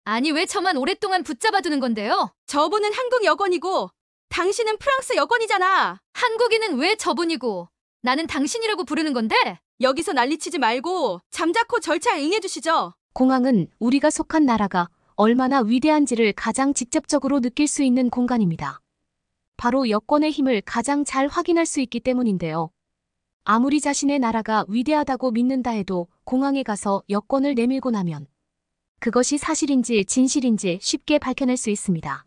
아니, 왜 저만 오랫동안 붙잡아두는 건데요? 저분은 한국 여권이고 당신은 프랑스 여권이잖아. 한국인은 왜 저분이고 나는 당신이라고 부르는 건데? 여기서 난리치지 말고 잠자코 절차에 응해주시죠. 공항은 우리가 속한 나라가 얼마나 위대한지를 가장 직접적으로 느낄 수 있는 공간입니다. 바로 여권의 힘을 가장 잘 확인할 수 있기 때문인데요. 아무리 자신의 나라가 위대하다고 믿는다 해도 공항에 가서 여권을 내밀고 나면 그것이 사실인지 진실인지 쉽게 밝혀낼 수 있습니다.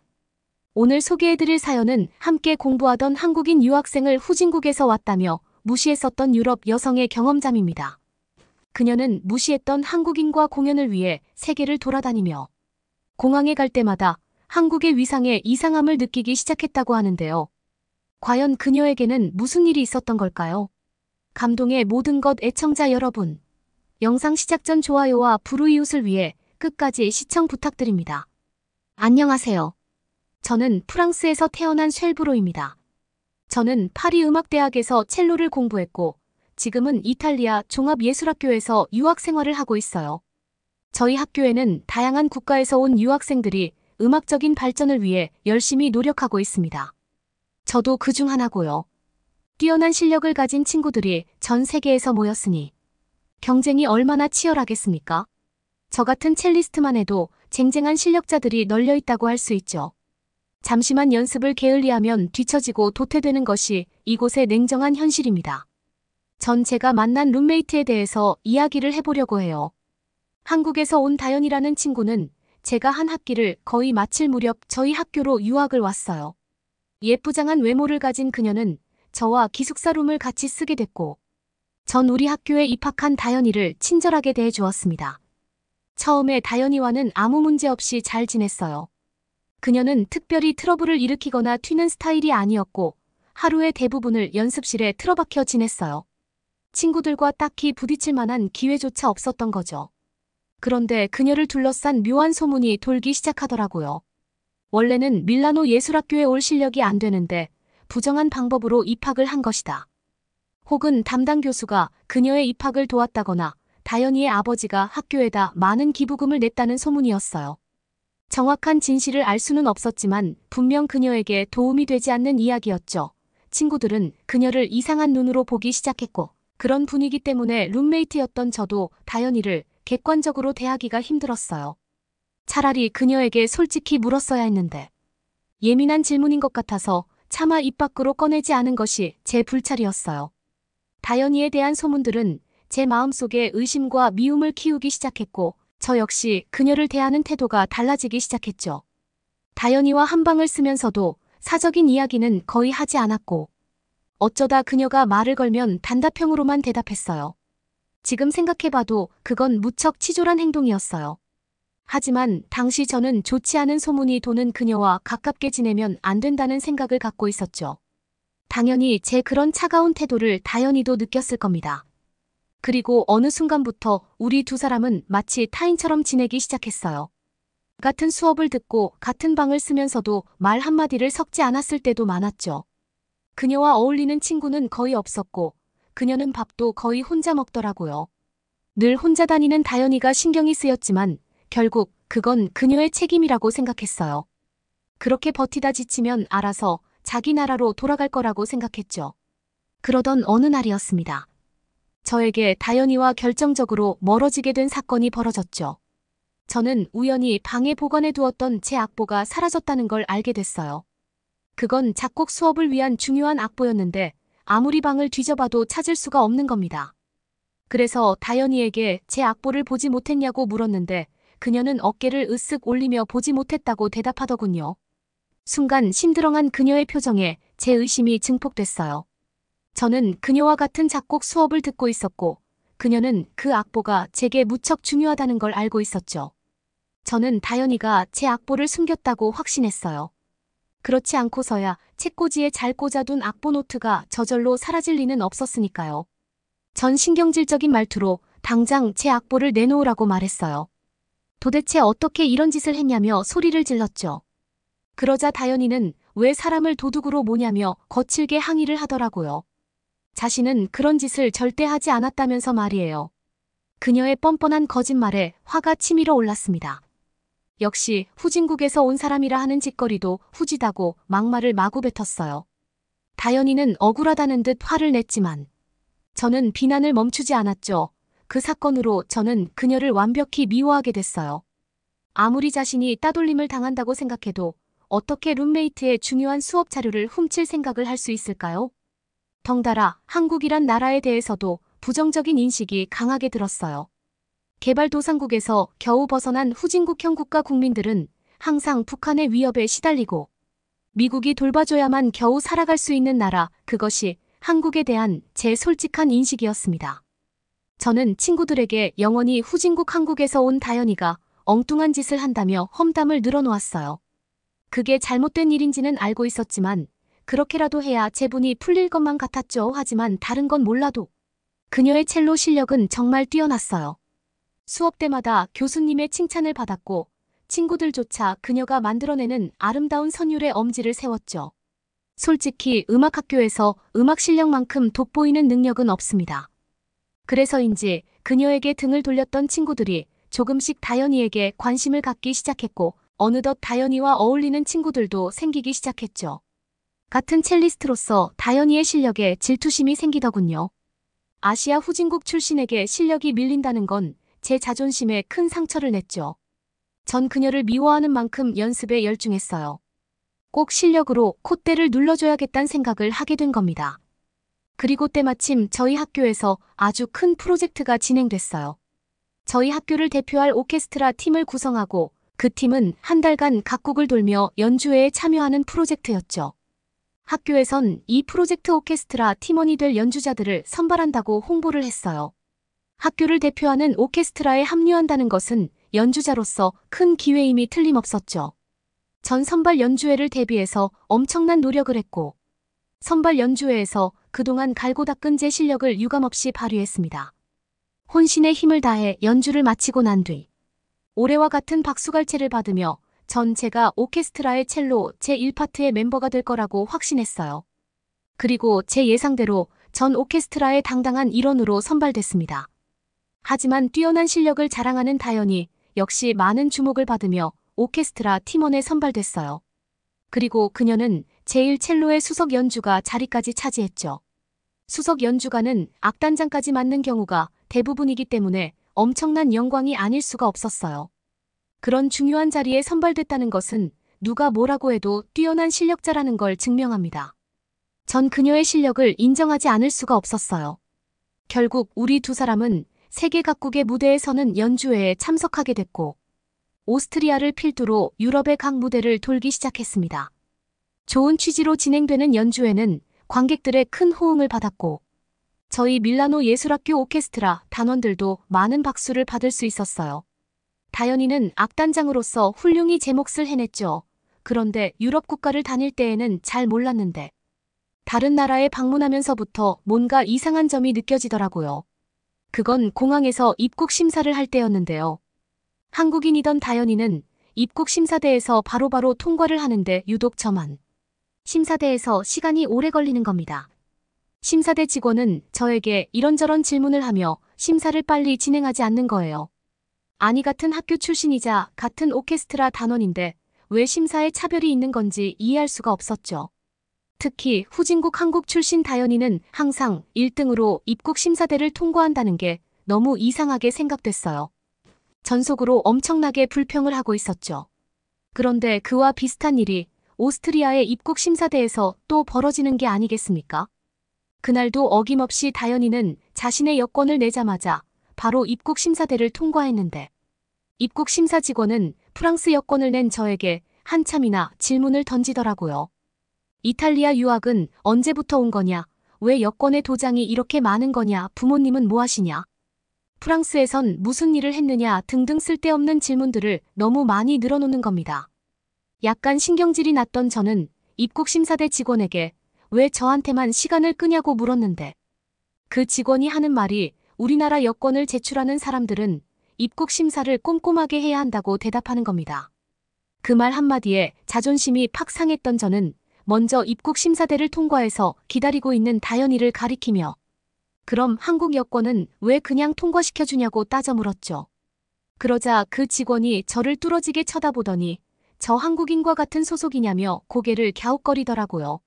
오늘 소개해드릴 사연은 함께 공부하던 한국인 유학생을 후진국에서 왔다며 무시했었던 유럽 여성의 경험담입니다. 그녀는 무시했던 한국인과 공연을 위해 세계를 돌아다니며 공항에 갈 때마다 한국의 위상에 이상함을 느끼기 시작했다고 하는데요. 과연 그녀에게는 무슨 일이 있었던 걸까요? 감동의 모든 것 애청자 여러분. 영상 시작 전 좋아요와 불우이웃을 위해 끝까지 시청 부탁드립니다. 안녕하세요. 저는 프랑스에서 태어난 쉘브로입니다. 저는 파리 음악대학에서 첼로를 공부했고 지금은 이탈리아 종합예술학교에서 유학 생활을 하고 있어요. 저희 학교에는 다양한 국가에서 온 유학생들이 음악적인 발전을 위해 열심히 노력하고 있습니다. 저도 그중 하나고요. 뛰어난 실력을 가진 친구들이 전 세계에서 모였으니 경쟁이 얼마나 치열하겠습니까? 저 같은 첼리스트만 해도 쟁쟁한 실력자들이 널려 있다고 할 수 있죠. 잠시만 연습을 게을리하면 뒤처지고 도태되는 것이 이곳의 냉정한 현실입니다. 전 제가 만난 룸메이트에 대해서 이야기를 해보려고 해요. 한국에서 온 다연이라는 친구는 제가 한 학기를 거의 마칠 무렵 저희 학교로 유학을 왔어요. 예쁘장한 외모를 가진 그녀는 저와 기숙사 룸을 같이 쓰게 됐고 전 우리 학교에 입학한 다연이를 친절하게 대해주었습니다. 처음에 다연이와는 아무 문제 없이 잘 지냈어요. 그녀는 특별히 트러블을 일으키거나 튀는 스타일이 아니었고 하루의 대부분을 연습실에 틀어박혀 지냈어요. 친구들과 딱히 부딪힐 만한 기회조차 없었던 거죠. 그런데 그녀를 둘러싼 묘한 소문이 돌기 시작하더라고요. 원래는 밀라노 예술학교에 올 실력이 안 되는데 부정한 방법으로 입학을 한 것이다. 혹은 담당 교수가 그녀의 입학을 도왔다거나 다연이의 아버지가 학교에다 많은 기부금을 냈다는 소문이었어요. 정확한 진실을 알 수는 없었지만 분명 그녀에게 도움이 되지 않는 이야기였죠. 친구들은 그녀를 이상한 눈으로 보기 시작했고 그런 분위기 때문에 룸메이트였던 저도 다연이를 객관적으로 대하기가 힘들었어요. 차라리 그녀에게 솔직히 물었어야 했는데 예민한 질문인 것 같아서 차마 입 밖으로 꺼내지 않은 것이 제 불찰이었어요. 다연이에 대한 소문들은 제 마음속에 의심과 미움을 키우기 시작했고 저 역시 그녀를 대하는 태도가 달라지기 시작했죠. 다연이와 한 방을 쓰면서도 사적인 이야기는 거의 하지 않았고 어쩌다 그녀가 말을 걸면 단답형으로만 대답했어요. 지금 생각해봐도 그건 무척 치졸한 행동이었어요. 하지만 당시 저는 좋지 않은 소문이 도는 그녀와 가깝게 지내면 안 된다는 생각을 갖고 있었죠. 당연히 제 그런 차가운 태도를 다연이도 느꼈을 겁니다. 그리고 어느 순간부터 우리 두 사람은 마치 타인처럼 지내기 시작했어요. 같은 수업을 듣고 같은 방을 쓰면서도 말 한마디를 섞지 않았을 때도 많았죠. 그녀와 어울리는 친구는 거의 없었고 그녀는 밥도 거의 혼자 먹더라고요. 늘 혼자 다니는 다연이가 신경이 쓰였지만 결국 그건 그녀의 책임이라고 생각했어요. 그렇게 버티다 지치면 알아서 자기 나라로 돌아갈 거라고 생각했죠. 그러던 어느 날이었습니다. 저에게 다연이와 결정적으로 멀어지게 된 사건이 벌어졌죠. 저는 우연히 방에 보관해 두었던 제 악보가 사라졌다는 걸 알게 됐어요. 그건 작곡 수업을 위한 중요한 악보였는데 아무리 방을 뒤져봐도 찾을 수가 없는 겁니다. 그래서 다연이에게 제 악보를 보지 못했냐고 물었는데 그녀는 어깨를 으쓱 올리며 보지 못했다고 대답하더군요. 순간 심드렁한 그녀의 표정에 제 의심이 증폭됐어요. 저는 그녀와 같은 작곡 수업을 듣고 있었고 그녀는 그 악보가 제게 무척 중요하다는 걸 알고 있었죠. 저는 다연이가 제 악보를 숨겼다고 확신했어요. 그렇지 않고서야 책꽂이에 잘 꽂아둔 악보 노트가 저절로 사라질 리는 없었으니까요. 전 신경질적인 말투로 당장 제 악보를 내놓으라고 말했어요. 도대체 어떻게 이런 짓을 했냐며 소리를 질렀죠. 그러자 다연이는 왜 사람을 도둑으로 모냐며 거칠게 항의를 하더라고요. 자신은 그런 짓을 절대 하지 않았다면서 말이에요. 그녀의 뻔뻔한 거짓말에 화가 치밀어 올랐습니다. 역시 후진국에서 온 사람이라 하는 짓거리도 후지다고 막말을 마구 뱉었어요. 다현이는 억울하다는 듯 화를 냈지만 저는 비난을 멈추지 않았죠. 그 사건으로 저는 그녀를 완벽히 미워하게 됐어요. 아무리 자신이 따돌림을 당한다고 생각해도 어떻게 룸메이트의 중요한 수업 자료를 훔칠 생각을 할 수 있을까요? 덩달아 한국이란 나라에 대해서도 부정적인 인식이 강하게 들었어요. 개발도상국에서 겨우 벗어난 후진국형 국가 국민들은 항상 북한의 위협에 시달리고 미국이 돌봐줘야만 겨우 살아갈 수 있는 나라, 그것이 한국에 대한 제 솔직한 인식이었습니다. 저는 친구들에게 영원히 후진국 한국에서 온 다현이가 엉뚱한 짓을 한다며 험담을 늘어놓았어요. 그게 잘못된 일인지는 알고 있었지만 그렇게라도 해야 제분이 풀릴 것만 같았죠. 하지만 다른 건 몰라도 그녀의 첼로 실력은 정말 뛰어났어요. 수업 때마다 교수님의 칭찬을 받았고 친구들조차 그녀가 만들어내는 아름다운 선율의 엄지를 세웠죠. 솔직히 음악학교에서 음악 실력만큼 돋보이는 능력은 없습니다. 그래서인지 그녀에게 등을 돌렸던 친구들이 조금씩 다현이에게 관심을 갖기 시작했고 어느덧 다현이와 어울리는 친구들도 생기기 시작했죠. 같은 첼리스트로서 다현이의 실력에 질투심이 생기더군요. 아시아 후진국 출신에게 실력이 밀린다는 건 제 자존심에 큰 상처를 냈죠. 전 그녀를 미워하는 만큼 연습에 열중했어요. 꼭 실력으로 콧대를 눌러줘야겠다는 생각을 하게 된 겁니다. 그리고 때마침 저희 학교에서 아주 큰 프로젝트가 진행됐어요. 저희 학교를 대표할 오케스트라 팀을 구성하고 그 팀은 한 달간 각국을 돌며 연주회에 참여하는 프로젝트였죠. 학교에선 이 프로젝트 오케스트라 팀원이 될 연주자들을 선발한다고 홍보를 했어요. 학교를 대표하는 오케스트라에 합류한다는 것은 연주자로서 큰 기회임이 틀림없었죠. 전 선발 연주회를 대비해서 엄청난 노력을 했고 선발 연주회에서 그동안 갈고 닦은 제 실력을 유감없이 발휘했습니다. 혼신의 힘을 다해 연주를 마치고 난 뒤 올해와 같은 박수갈채를 받으며 전 제가 오케스트라의 첼로 제1파트의 멤버가 될 거라고 확신했어요. 그리고 제 예상대로 전 오케스트라의 당당한 일원으로 선발됐습니다. 하지만 뛰어난 실력을 자랑하는 다현이 역시 많은 주목을 받으며 오케스트라 팀원에 선발됐어요. 그리고 그녀는 제1첼로의 수석 연주가 자리까지 차지했죠. 수석 연주가는 악단장까지 맡는 경우가 대부분이기 때문에 엄청난 영광이 아닐 수가 없었어요. 그런 중요한 자리에 선발됐다는 것은 누가 뭐라고 해도 뛰어난 실력자라는 걸 증명합니다. 전 그녀의 실력을 인정하지 않을 수가 없었어요. 결국 우리 두 사람은 세계 각국의 무대에 서는 연주회에 참석하게 됐고 오스트리아를 필두로 유럽의 각 무대를 돌기 시작했습니다. 좋은 취지로 진행되는 연주회는 관객들의 큰 호응을 받았고 저희 밀라노 예술학교 오케스트라 단원들도 많은 박수를 받을 수 있었어요. 다현이는 악단장으로서 훌륭히 제 몫을 해냈죠. 그런데 유럽 국가를 다닐 때에는 잘 몰랐는데 다른 나라에 방문하면서부터 뭔가 이상한 점이 느껴지더라고요. 그건 공항에서 입국 심사를 할 때였는데요. 한국인이던 다현이는 입국 심사대에서 바로바로 통과를 하는데 유독 저만 심사대에서 시간이 오래 걸리는 겁니다. 심사대 직원은 저에게 이런저런 질문을 하며 심사를 빨리 진행하지 않는 거예요. 아니 같은 학교 출신이자 같은 오케스트라 단원인데 왜 심사에 차별이 있는 건지 이해할 수가 없었죠. 특히 후진국 한국 출신 다현이는 항상 1등으로 입국 심사대를 통과한다는 게 너무 이상하게 생각됐어요. 전속으로 엄청나게 불평을 하고 있었죠. 그런데 그와 비슷한 일이 오스트리아의 입국 심사대에서 또 벌어지는 게 아니겠습니까? 그날도 어김없이 다현이는 자신의 여권을 내자마자 바로 입국 심사대를 통과했는데 입국 심사 직원은 프랑스 여권을 낸 저에게 한참이나 질문을 던지더라고요. 이탈리아 유학은 언제부터 온 거냐? 왜 여권에 도장이 이렇게 많은 거냐? 부모님은 뭐 하시냐? 프랑스에선 무슨 일을 했느냐? 등등 쓸데없는 질문들을 너무 많이 늘어놓는 겁니다. 약간 신경질이 났던 저는 입국심사대 직원에게 왜 저한테만 시간을 끄냐고 물었는데 그 직원이 하는 말이 우리나라 여권을 제출하는 사람들은 입국심사를 꼼꼼하게 해야 한다고 대답하는 겁니다. 그 말 한마디에 자존심이 팍 상했던 저는 먼저 입국심사대를 통과해서 기다리고 있는 다현이를 가리키며 그럼 한국 여권은 왜 그냥 통과시켜주냐고 따져 물었죠. 그러자 그 직원이 저를 뚫어지게 쳐다보더니 저 한국인과 같은 소속이냐며 고개를 갸웃거리더라고요.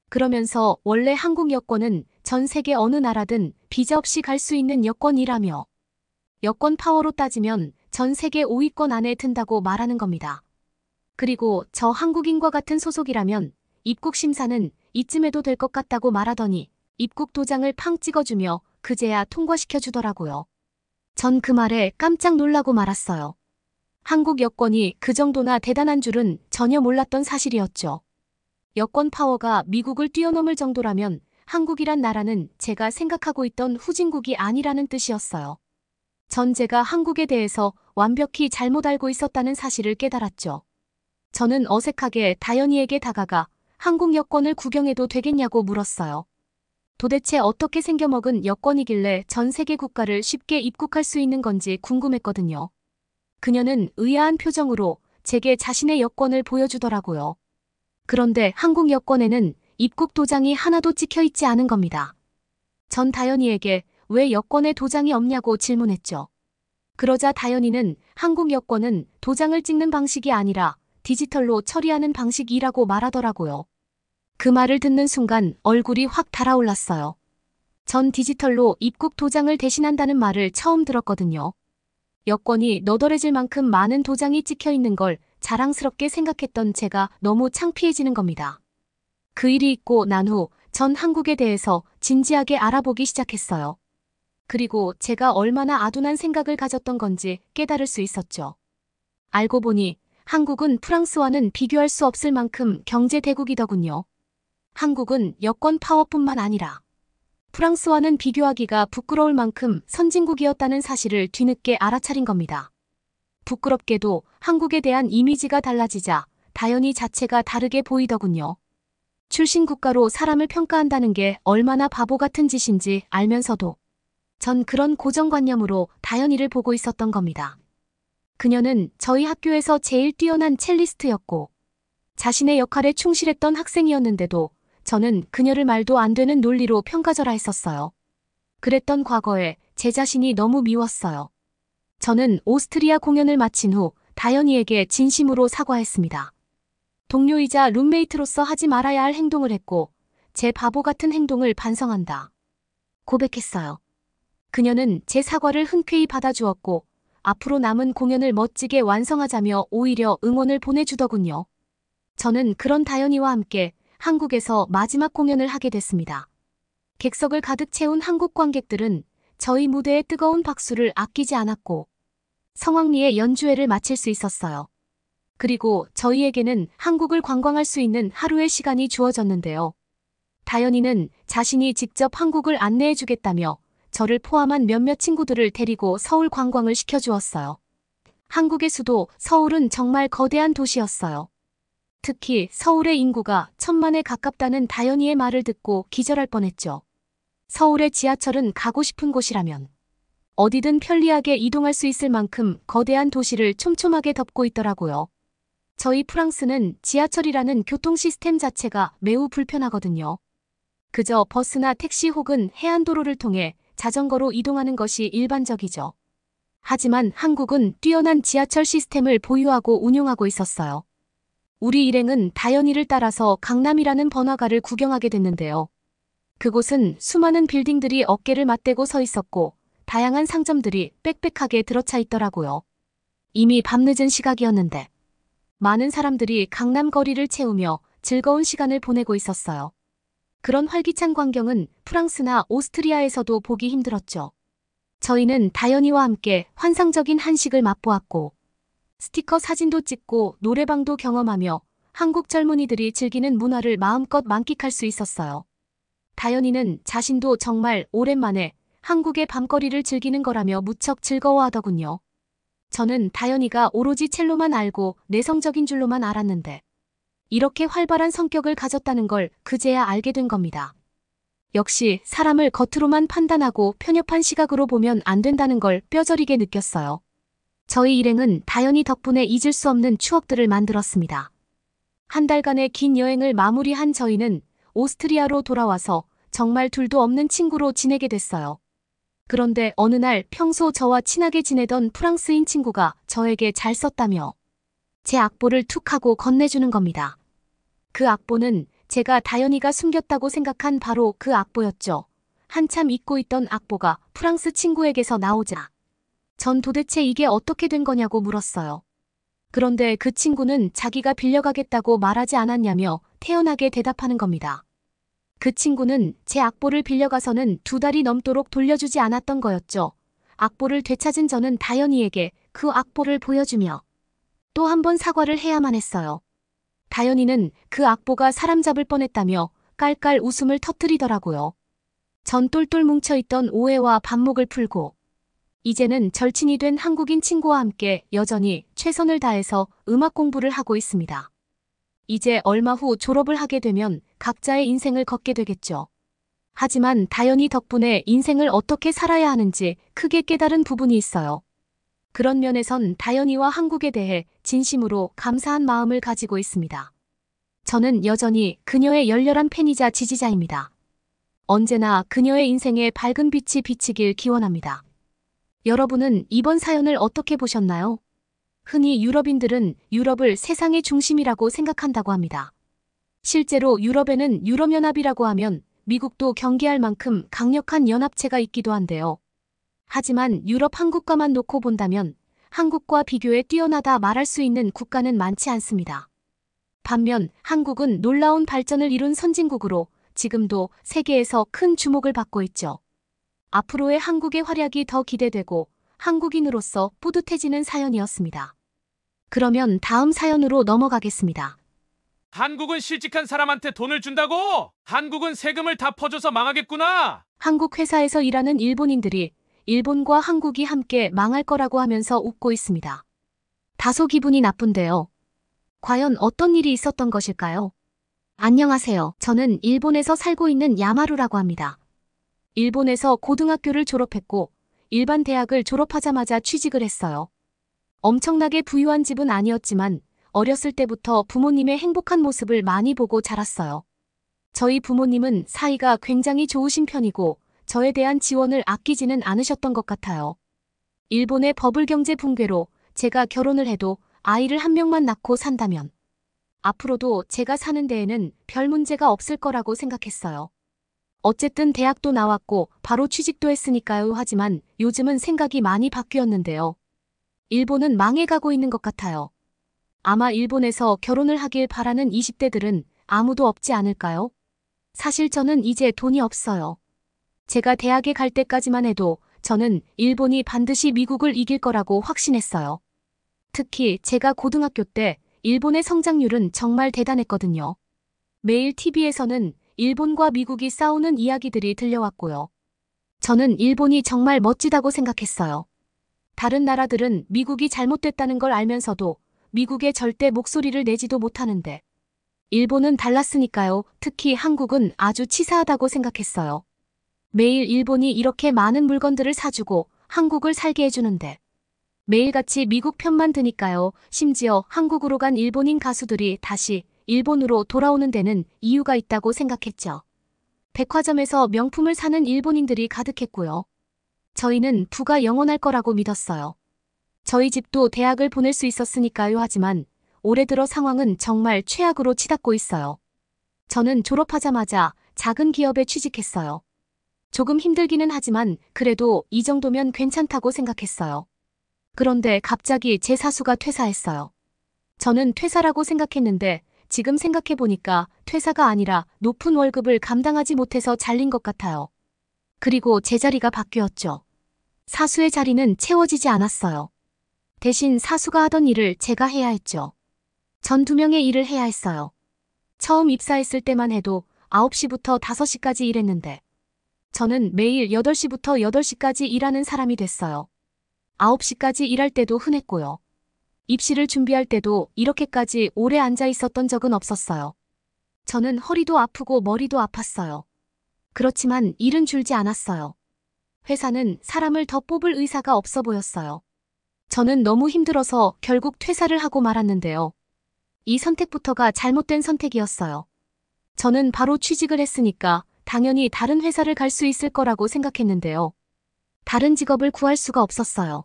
그러면서 원래 한국 여권은 전 세계 어느 나라든 비자 없이 갈 수 있는 여권이라며 여권 파워로 따지면 전 세계 5위권 안에 든다고 말하는 겁니다. 그리고 저 한국인과 같은 소속이라면 입국 심사는 이쯤 해도 될 것 같다고 말하더니 입국 도장을 팡 찍어주며 그제야 통과시켜주더라고요. 전 그 말에 깜짝 놀라고 말았어요. 한국 여권이 그 정도나 대단한 줄은 전혀 몰랐던 사실이었죠. 여권 파워가 미국을 뛰어넘을 정도라면 한국이란 나라는 제가 생각하고 있던 후진국이 아니라는 뜻이었어요. 전 제가 한국에 대해서 완벽히 잘못 알고 있었다는 사실을 깨달았죠. 저는 어색하게 다현이에게 다가가 한국 여권을 구경해도 되겠냐고 물었어요. 도대체 어떻게 생겨먹은 여권이길래 전 세계 국가를 쉽게 입국할 수 있는 건지 궁금했거든요. 그녀는 의아한 표정으로 제게 자신의 여권을 보여주더라고요. 그런데 한국 여권에는 입국 도장이 하나도 찍혀 있지 않은 겁니다. 전 다현이에게 왜 여권에 도장이 없냐고 질문했죠. 그러자 다현이는 한국 여권은 도장을 찍는 방식이 아니라 디지털로 처리하는 방식이라고 말하더라고요. 그 말을 듣는 순간 얼굴이 확 달아올랐어요. 전 디지털로 입국 도장을 대신한다는 말을 처음 들었거든요. 여권이 너덜해질 만큼 많은 도장이 찍혀 있는 걸 자랑스럽게 생각했던 제가 너무 창피해지는 겁니다. 그 일이 있고 난 후 전 한국에 대해서 진지하게 알아보기 시작했어요. 그리고 제가 얼마나 아둔한 생각을 가졌던 건지 깨달을 수 있었죠. 알고 보니 한국은 프랑스와는 비교할 수 없을 만큼 경제 대국이더군요. 한국은 여권 파워뿐만 아니라 프랑스와는 비교하기가 부끄러울 만큼 선진국이었다는 사실을 뒤늦게 알아차린 겁니다. 부끄럽게도 한국에 대한 이미지가 달라지자 다현이 자체가 다르게 보이더군요. 출신 국가로 사람을 평가한다는 게 얼마나 바보 같은 짓인지 알면서도 전 그런 고정관념으로 다현이를 보고 있었던 겁니다. 그녀는 저희 학교에서 제일 뛰어난 첼리스트였고 자신의 역할에 충실했던 학생이었는데도 저는 그녀를 말도 안 되는 논리로 평가절하했었어요. 그랬던 과거에 제 자신이 너무 미웠어요. 저는 오스트리아 공연을 마친 후 다현이에게 진심으로 사과했습니다. 동료이자 룸메이트로서 하지 말아야 할 행동을 했고 제 바보 같은 행동을 반성한다. 고백했어요. 그녀는 제 사과를 흔쾌히 받아주었고 앞으로 남은 공연을 멋지게 완성하자며 오히려 응원을 보내주더군요. 저는 그런 다현이와 함께 한국에서 마지막 공연을 하게 됐습니다. 객석을 가득 채운 한국 관객들은 저희 무대에 뜨거운 박수를 아끼지 않았고 성황리에 연주회를 마칠 수 있었어요. 그리고 저희에게는 한국을 관광할 수 있는 하루의 시간이 주어졌는데요. 다현이는 자신이 직접 한국을 안내해주겠다며 저를 포함한 몇몇 친구들을 데리고 서울 관광을 시켜주었어요. 한국의 수도 서울은 정말 거대한 도시였어요. 특히 서울의 인구가 1000만에 가깝다는 다현이의 말을 듣고 기절할 뻔했죠. 서울의 지하철은 가고 싶은 곳이라면 어디든 편리하게 이동할 수 있을 만큼 거대한 도시를 촘촘하게 덮고 있더라고요. 저희 프랑스는 지하철이라는 교통 시스템 자체가 매우 불편하거든요. 그저 버스나 택시 혹은 해안도로를 통해 자전거로 이동하는 것이 일반적이죠. 하지만 한국은 뛰어난 지하철 시스템을 보유하고 운용하고 있었어요. 우리 일행은 다현이를 따라서 강남이라는 번화가를 구경하게 됐는데요. 그곳은 수많은 빌딩들이 어깨를 맞대고 서 있었고 다양한 상점들이 빽빽하게 들어차 있더라고요. 이미 밤늦은 시각이었는데 많은 사람들이 강남 거리를 채우며 즐거운 시간을 보내고 있었어요. 그런 활기찬 광경은 프랑스나 오스트리아에서도 보기 힘들었죠. 저희는 다현이와 함께 환상적인 한식을 맛보았고 스티커 사진도 찍고 노래방도 경험하며 한국 젊은이들이 즐기는 문화를 마음껏 만끽할 수 있었어요. 다현이는 자신도 정말 오랜만에 한국의 밤거리를 즐기는 거라며 무척 즐거워하더군요. 저는 다현이가 오로지 첼로만 알고 내성적인 줄로만 알았는데 이렇게 활발한 성격을 가졌다는 걸 그제야 알게 된 겁니다. 역시 사람을 겉으로만 판단하고 편협한 시각으로 보면 안 된다는 걸 뼈저리게 느꼈어요. 저희 일행은 다현이 덕분에 잊을 수 없는 추억들을 만들었습니다. 한 달간의 긴 여행을 마무리한 저희는 오스트리아로 돌아와서 정말 둘도 없는 친구로 지내게 됐어요. 그런데 어느 날 평소 저와 친하게 지내던 프랑스인 친구가 저에게 잘 썼다며 제 악보를 툭 하고 건네주는 겁니다. 그 악보는 제가 다현이가 숨겼다고 생각한 바로 그 악보였죠. 한참 잊고 있던 악보가 프랑스 친구에게서 나오자 전 도대체 이게 어떻게 된 거냐고 물었어요. 그런데 그 친구는 자기가 빌려가겠다고 말하지 않았냐며 태연하게 대답하는 겁니다. 그 친구는 제 악보를 빌려가서는 2달이 넘도록 돌려주지 않았던 거였죠. 악보를 되찾은 저는 다현이에게 그 악보를 보여주며 또 한 번 사과를 해야만 했어요. 다현이는 그 악보가 사람 잡을 뻔했다며 깔깔 웃음을 터뜨리더라고요. 전 똘똘 뭉쳐있던 오해와 반목을 풀고 이제는 절친이 된 한국인 친구와 함께 여전히 최선을 다해서 음악 공부를 하고 있습니다. 이제 얼마 후 졸업을 하게 되면 각자의 인생을 걷게 되겠죠. 하지만 다현이 덕분에 인생을 어떻게 살아야 하는지 크게 깨달은 부분이 있어요. 그런 면에선 다현이와 한국에 대해 진심으로 감사한 마음을 가지고 있습니다. 저는 여전히 그녀의 열렬한 팬이자 지지자입니다. 언제나 그녀의 인생에 밝은 빛이 비치길 기원합니다. 여러분은 이번 사연을 어떻게 보셨나요? 흔히 유럽인들은 유럽을 세상의 중심이라고 생각한다고 합니다. 실제로 유럽에는 유럽연합이라고 하면 미국도 경계할 만큼 강력한 연합체가 있기도 한데요. 하지만 유럽 한국과만 놓고 본다면 한국과 비교해 뛰어나다 말할 수 있는 국가는 많지 않습니다. 반면 한국은 놀라운 발전을 이룬 선진국으로 지금도 세계에서 큰 주목을 받고 있죠. 앞으로의 한국의 활약이 더 기대되고 한국인으로서 뿌듯해지는 사연이었습니다. 그러면 다음 사연으로 넘어가겠습니다. 한국은 실직한 사람한테 돈을 준다고? 한국은 세금을 다 퍼줘서 망하겠구나. 한국 회사에서 일하는 일본인들이 일본과 한국이 함께 망할 거라고 하면서 웃고 있습니다. 다소 기분이 나쁜데요. 과연 어떤 일이 있었던 것일까요? 안녕하세요. 저는 일본에서 살고 있는 야마루라고 합니다. 일본에서 고등학교를 졸업했고 일반 대학을 졸업하자마자 취직을 했어요. 엄청나게 부유한 집은 아니었지만 어렸을 때부터 부모님의 행복한 모습을 많이 보고 자랐어요. 저희 부모님은 사이가 굉장히 좋으신 편이고 저에 대한 지원을 아끼지는 않으셨던 것 같아요. 일본의 버블 경제 붕괴로 제가 결혼을 해도 아이를 한 명만 낳고 산다면 앞으로도 제가 사는 데에는 별 문제가 없을 거라고 생각했어요. 어쨌든 대학도 나왔고 바로 취직도 했으니까요. 하지만 요즘은 생각이 많이 바뀌었는데요. 일본은 망해가고 있는 것 같아요. 아마 일본에서 결혼을 하길 바라는 20대들은 아무도 없지 않을까요? 사실 저는 이제 돈이 없어요. 제가 대학에 갈 때까지만 해도 저는 일본이 반드시 미국을 이길 거라고 확신했어요. 특히 제가 고등학교 때 일본의 성장률은 정말 대단했거든요. 매일 TV에서는 일본과 미국이 싸우는 이야기들이 들려왔고요. 저는 일본이 정말 멋지다고 생각했어요. 다른 나라들은 미국이 잘못됐다는 걸 알면서도 미국에 절대 목소리를 내지도 못하는데 일본은 달랐으니까요. 특히 한국은 아주 치사하다고 생각했어요. 매일 일본이 이렇게 많은 물건들을 사주고 한국을 살게 해주는데 매일같이 미국 편만 드니까요. 심지어 한국으로 간 일본인 가수들이 다시 일본으로 돌아오는 데는 이유가 있다고 생각했죠. 백화점에서 명품을 사는 일본인들이 가득했고요. 저희는 부가 영원할 거라고 믿었어요. 저희 집도 대학을 보낼 수 있었으니까요. 하지만 올해 들어 상황은 정말 최악으로 치닫고 있어요. 저는 졸업하자마자 작은 기업에 취직했어요. 조금 힘들기는 하지만 그래도 이 정도면 괜찮다고 생각했어요. 그런데 갑자기 제 사수가 퇴사했어요. 저는 퇴사라고 생각했는데 지금 생각해보니까 퇴사가 아니라 높은 월급을 감당하지 못해서 잘린 것 같아요. 그리고 제 자리가 바뀌었죠. 사수의 자리는 채워지지 않았어요. 대신 사수가 하던 일을 제가 해야 했죠. 전 2명의 일을 해야 했어요. 처음 입사했을 때만 해도 9시부터 5시까지 일했는데 저는 매일 8시부터 8시까지 일하는 사람이 됐어요. 9시까지 일할 때도 흔했고요. 입시를 준비할 때도 이렇게까지 오래 앉아 있었던 적은 없었어요. 저는 허리도 아프고 머리도 아팠어요. 그렇지만 일은 줄지 않았어요. 회사는 사람을 더 뽑을 의사가 없어 보였어요. 저는 너무 힘들어서 결국 퇴사를 하고 말았는데요. 이 선택부터가 잘못된 선택이었어요. 저는 바로 취직을 했으니까 당연히 다른 회사를 갈 수 있을 거라고 생각했는데요. 다른 직업을 구할 수가 없었어요.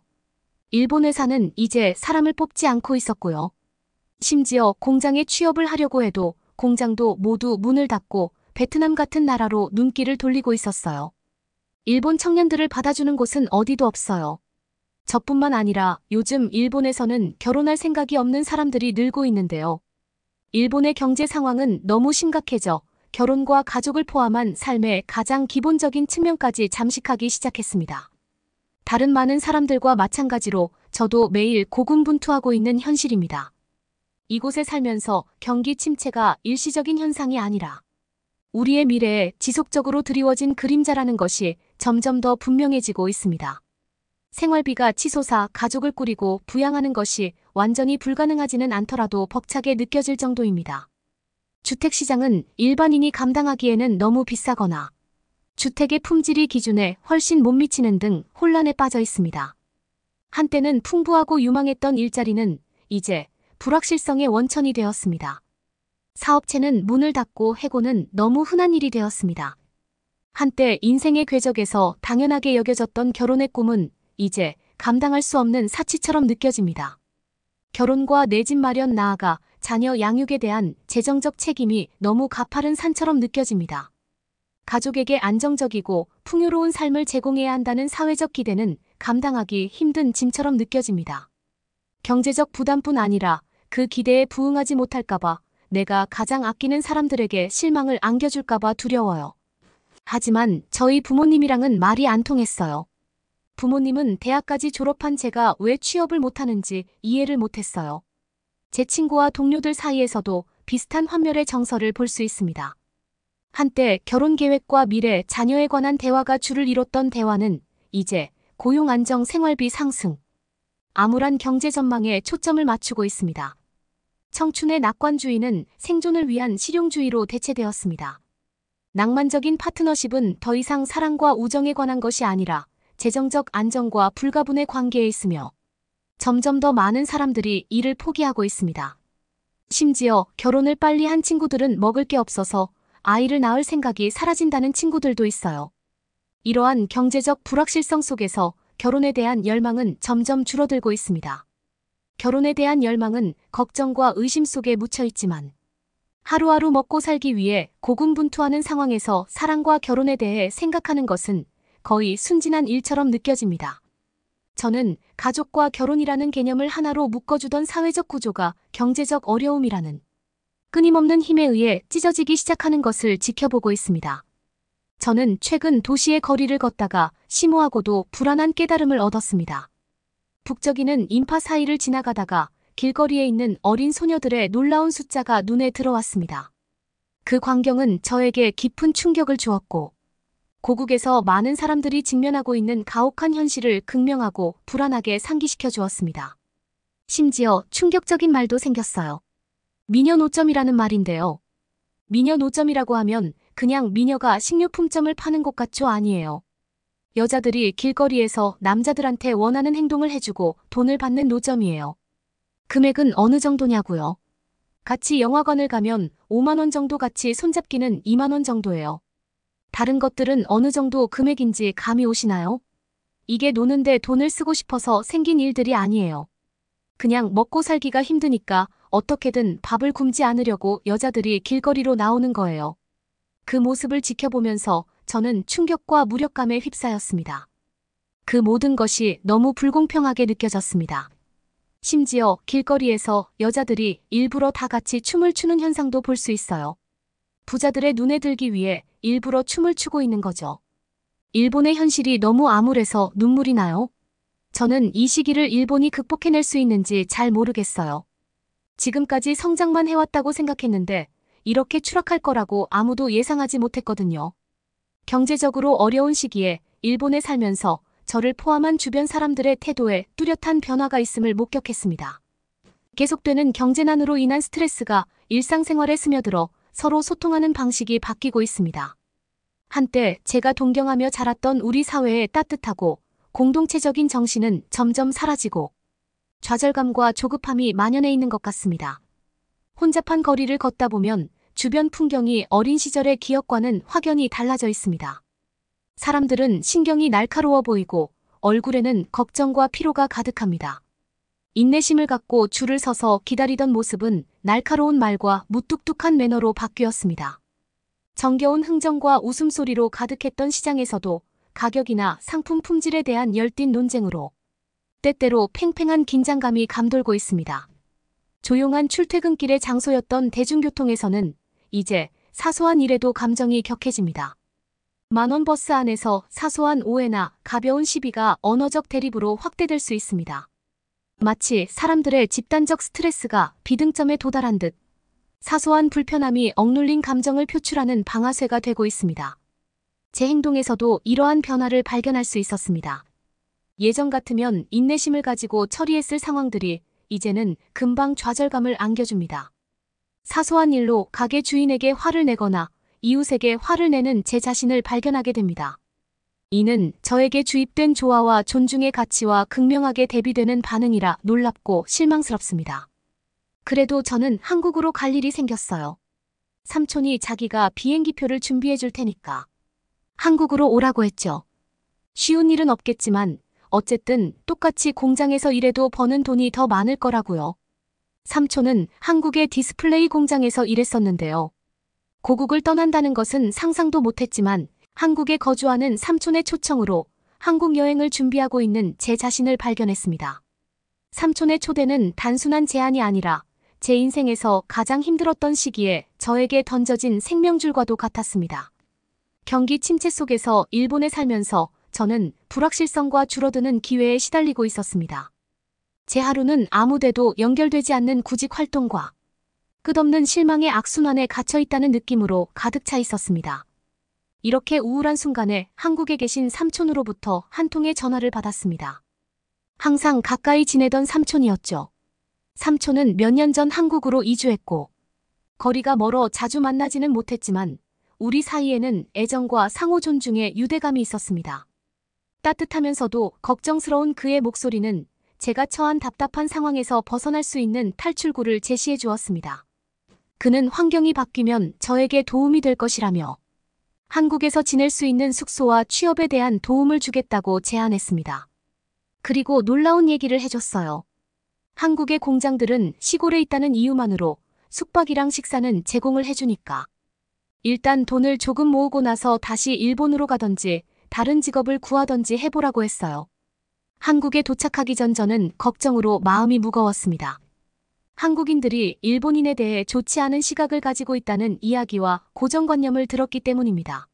일본 회사는 이제 사람을 뽑지 않고 있었고요. 심지어 공장에 취업을 하려고 해도 공장도 모두 문을 닫고 베트남 같은 나라로 눈길을 돌리고 있었어요. 일본 청년들을 받아주는 곳은 어디도 없어요. 저뿐만 아니라 요즘 일본에서는 결혼할 생각이 없는 사람들이 늘고 있는데요. 일본의 경제 상황은 너무 심각해져 결혼과 가족을 포함한 삶의 가장 기본적인 측면까지 잠식하기 시작했습니다. 다른 많은 사람들과 마찬가지로 저도 매일 고군분투하고 있는 현실입니다. 이곳에 살면서 경기 침체가 일시적인 현상이 아니라 우리의 미래에 지속적으로 드리워진 그림자라는 것이 점점 더 분명해지고 있습니다. 생활비가 치솟아 가족을 꾸리고 부양하는 것이 완전히 불가능하지는 않더라도 벅차게 느껴질 정도입니다. 주택시장은 일반인이 감당하기에는 너무 비싸거나 주택의 품질이 기준에 훨씬 못 미치는 등 혼란에 빠져 있습니다. 한때는 풍부하고 유망했던 일자리는 이제 불확실성의 원천이 되었습니다. 사업체는 문을 닫고 해고는 너무 흔한 일이 되었습니다. 한때 인생의 궤적에서 당연하게 여겨졌던 결혼의 꿈은 이제 감당할 수 없는 사치처럼 느껴집니다. 결혼과 내 집 마련 나아가 자녀 양육에 대한 재정적 책임이 너무 가파른 산처럼 느껴집니다. 가족에게 안정적이고 풍요로운 삶을 제공해야 한다는 사회적 기대는 감당하기 힘든 짐처럼 느껴집니다. 경제적 부담뿐 아니라 그 기대에 부응하지 못할까봐 내가 가장 아끼는 사람들에게 실망을 안겨줄까봐 두려워요. 하지만 저희 부모님이랑은 말이 안 통했어요. 부모님은 대학까지 졸업한 제가 왜 취업을 못하는지 이해를 못했어요. 제 친구와 동료들 사이에서도 비슷한 환멸의 정서를 볼 수 있습니다. 한때 결혼 계획과 미래, 자녀에 관한 대화가 주를 이뤘던 대화는 이제 고용 안정, 생활비 상승, 암울한 경제 전망에 초점을 맞추고 있습니다. 청춘의 낙관주의는 생존을 위한 실용주의로 대체되었습니다. 낭만적인 파트너십은 더 이상 사랑과 우정에 관한 것이 아니라 재정적 안정과 불가분의 관계에 있으며 점점 더 많은 사람들이 이를 포기하고 있습니다. 심지어 결혼을 빨리 한 친구들은 먹을 게 없어서 아이를 낳을 생각이 사라진다는 친구들도 있어요. 이러한 경제적 불확실성 속에서 결혼에 대한 열망은 점점 줄어들고 있습니다. 결혼에 대한 열망은 걱정과 의심 속에 묻혀 있지만 하루하루 먹고 살기 위해 고군분투하는 상황에서 사랑과 결혼에 대해 생각하는 것은 거의 순진한 일처럼 느껴집니다. 저는 가족과 결혼이라는 개념을 하나로 묶어주던 사회적 구조가 경제적 어려움이라는 끊임없는 힘에 의해 찢어지기 시작하는 것을 지켜보고 있습니다. 저는 최근 도시의 거리를 걷다가 심오하고도 불안한 깨달음을 얻었습니다. 북적이는 인파 사이를 지나가다가 길거리에 있는 어린 소녀들의 놀라운 숫자가 눈에 들어왔습니다. 그 광경은 저에게 깊은 충격을 주었고 고국에서 많은 사람들이 직면하고 있는 가혹한 현실을 극명하고 불안하게 상기시켜 주었습니다. 심지어 충격적인 말도 생겼어요. 미녀 노점이라는 말인데요. 미녀 노점이라고 하면 그냥 미녀가 식료품점을 파는 곳 같죠? 아니에요. 여자들이 길거리에서 남자들한테 원하는 행동을 해주고 돈을 받는 노점이에요. 금액은 어느 정도냐고요? 같이 영화관을 가면 5만 원 정도, 같이 손잡기는 2만 원 정도예요. 다른 것들은 어느 정도 금액인지 감이 오시나요? 이게 노는데 돈을 쓰고 싶어서 생긴 일들이 아니에요. 그냥 먹고 살기가 힘드니까 어떻게든 밥을 굶지 않으려고 여자들이 길거리로 나오는 거예요. 그 모습을 지켜보면서 저는 충격과 무력감에 휩싸였습니다. 그 모든 것이 너무 불공평하게 느껴졌습니다. 심지어 길거리에서 여자들이 일부러 다 같이 춤을 추는 현상도 볼 수 있어요. 부자들의 눈에 들기 위해 일부러 춤을 추고 있는 거죠. 일본의 현실이 너무 암울해서 눈물이 나요. 저는 이 시기를 일본이 극복해낼 수 있는지 잘 모르겠어요. 지금까지 성장만 해왔다고 생각했는데 이렇게 추락할 거라고 아무도 예상하지 못했거든요. 경제적으로 어려운 시기에 일본에 살면서 저를 포함한 주변 사람들의 태도에 뚜렷한 변화가 있음을 목격했습니다. 계속되는 경제난으로 인한 스트레스가 일상생활에 스며들어 서로 소통하는 방식이 바뀌고 있습니다. 한때 제가 동경하며 자랐던 우리 사회의 따뜻하고 공동체적인 정신은 점점 사라지고 좌절감과 조급함이 만연해 있는 것 같습니다. 혼잡한 거리를 걷다 보면 주변 풍경이 어린 시절의 기억과는 확연히 달라져 있습니다. 사람들은 신경이 날카로워 보이고 얼굴에는 걱정과 피로가 가득합니다. 인내심을 갖고 줄을 서서 기다리던 모습은 날카로운 말과 무뚝뚝한 매너로 바뀌었습니다. 정겨운 흥정과 웃음소리로 가득했던 시장에서도 가격이나 상품 품질에 대한 열띤 논쟁으로 때때로 팽팽한 긴장감이 감돌고 있습니다. 조용한 출퇴근길의 장소였던 대중교통에서는 이제 사소한 일에도 감정이 격해집니다. 만원 버스 안에서 사소한 오해나 가벼운 시비가 언어적 대립으로 확대될 수 있습니다. 마치 사람들의 집단적 스트레스가 비등점에 도달한 듯 사소한 불편함이 억눌린 감정을 표출하는 방아쇠가 되고 있습니다. 제 행동에서도 이러한 변화를 발견할 수 있었습니다. 예전 같으면 인내심을 가지고 처리했을 상황들이 이제는 금방 좌절감을 안겨줍니다. 사소한 일로 가게 주인에게 화를 내거나 이웃에게 화를 내는 제 자신을 발견하게 됩니다. 이는 저에게 주입된 조화와 존중의 가치와 극명하게 대비되는 반응이라 놀랍고 실망스럽습니다. 그래도 저는 한국으로 갈 일이 생겼어요. 삼촌이 자기가 비행기표를 준비해 줄 테니까 한국으로 오라고 했죠. 쉬운 일은 없겠지만 어쨌든 똑같이 공장에서 일해도 버는 돈이 더 많을 거라고요. 삼촌은 한국의 디스플레이 공장에서 일했었는데요. 고국을 떠난다는 것은 상상도 못했지만 한국에 거주하는 삼촌의 초청으로 한국 여행을 준비하고 있는 제 자신을 발견했습니다. 삼촌의 초대는 단순한 제안이 아니라 제 인생에서 가장 힘들었던 시기에 저에게 던져진 생명줄과도 같았습니다. 경기 침체 속에서 일본에 살면서 저는 불확실성과 줄어드는 기회에 시달리고 있었습니다. 제 하루는 아무데도 연결되지 않는 구직 활동과 끝없는 실망의 악순환에 갇혀 있다는 느낌으로 가득 차 있었습니다. 이렇게 우울한 순간에 한국에 계신 삼촌으로부터 한 통의 전화를 받았습니다. 항상 가까이 지내던 삼촌이었죠. 삼촌은 몇 년 전 한국으로 이주했고 거리가 멀어 자주 만나지는 못했지만 우리 사이에는 애정과 상호 존중의 유대감이 있었습니다. 따뜻하면서도 걱정스러운 그의 목소리는 제가 처한 답답한 상황에서 벗어날 수 있는 탈출구를 제시해 주었습니다. 그는 환경이 바뀌면 저에게 도움이 될 것이라며 한국에서 지낼 수 있는 숙소와 취업에 대한 도움을 주겠다고 제안했습니다. 그리고 놀라운 얘기를 해줬어요. 한국의 공장들은 시골에 있다는 이유만으로 숙박이랑 식사는 제공을 해주니까 일단 돈을 조금 모으고 나서 다시 일본으로 가던지 다른 직업을 구하던지 해보라고 했어요. 한국에 도착하기 전 저는 걱정으로 마음이 무거웠습니다. 한국인들이 일본인에 대해 좋지 않은 시각을 가지고 있다는 이야기와 고정관념을 들었기 때문입니다.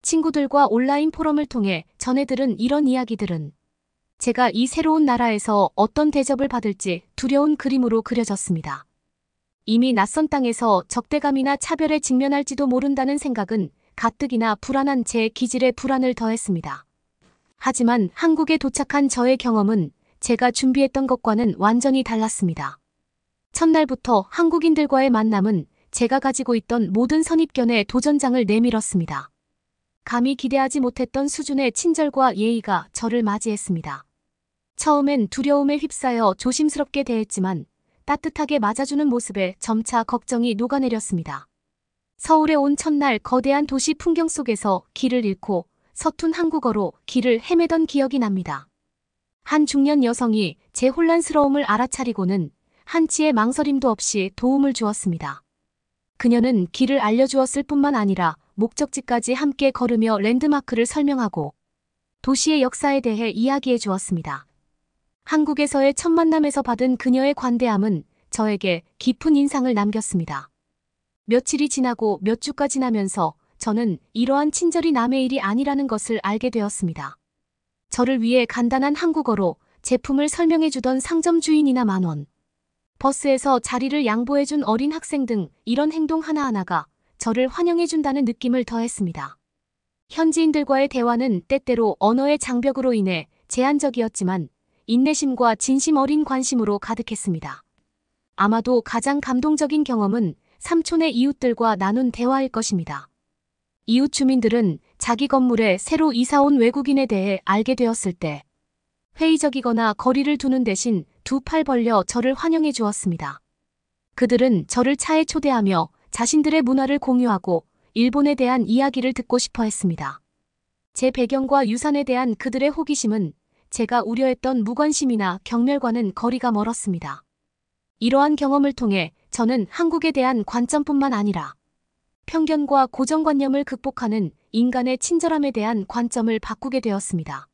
친구들과 온라인 포럼을 통해 전해들은 이런 이야기들은 제가 이 새로운 나라에서 어떤 대접을 받을지 두려운 그림으로 그려졌습니다. 이미 낯선 땅에서 적대감이나 차별에 직면할지도 모른다는 생각은 가뜩이나 불안한 제 기질에 불안을 더했습니다. 하지만 한국에 도착한 저의 경험은 제가 준비했던 것과는 완전히 달랐습니다. 첫날부터 한국인들과의 만남은 제가 가지고 있던 모든 선입견의 도전장을 내밀었습니다. 감히 기대하지 못했던 수준의 친절과 예의가 저를 맞이했습니다. 처음엔 두려움에 휩싸여 조심스럽게 대했지만 따뜻하게 맞아주는 모습에 점차 걱정이 녹아내렸습니다. 서울에 온 첫날 거대한 도시 풍경 속에서 길을 잃고 서툰 한국어로 길을 헤매던 기억이 납니다. 한 중년 여성이 제 혼란스러움을 알아차리고는 한치의 망설임도 없이 도움을 주었습니다. 그녀는 길을 알려주었을 뿐만 아니라 목적지까지 함께 걸으며 랜드마크를 설명하고 도시의 역사에 대해 이야기해 주었습니다. 한국에서의 첫 만남에서 받은 그녀의 관대함은 저에게 깊은 인상을 남겼습니다. 며칠이 지나고 몇 주가 지나면서 저는 이러한 친절이 남의 일이 아니라는 것을 알게 되었습니다. 저를 위해 간단한 한국어로 제품을 설명해 주던 상점 주인이나 만원, 버스에서 자리를 양보해준 어린 학생 등 이런 행동 하나하나가 저를 환영해준다는 느낌을 더했습니다. 현지인들과의 대화는 때때로 언어의 장벽으로 인해 제한적이었지만 인내심과 진심 어린 관심으로 가득했습니다. 아마도 가장 감동적인 경험은 삼촌의 이웃들과 나눈 대화일 것입니다. 이웃 주민들은 자기 건물에 새로 이사온 외국인에 대해 알게 되었을 때 회의적이거나 거리를 두는 대신 두 팔 벌려 저를 환영해 주었습니다. 그들은 저를 차에 초대하며 자신들의 문화를 공유하고 일본에 대한 이야기를 듣고 싶어 했습니다. 제 배경과 유산에 대한 그들의 호기심은 제가 우려했던 무관심이나 경멸과는 거리가 멀었습니다. 이러한 경험을 통해 저는 한국에 대한 관점뿐만 아니라 편견과 고정관념을 극복하는 인간의 친절함에 대한 관점을 바꾸게 되었습니다.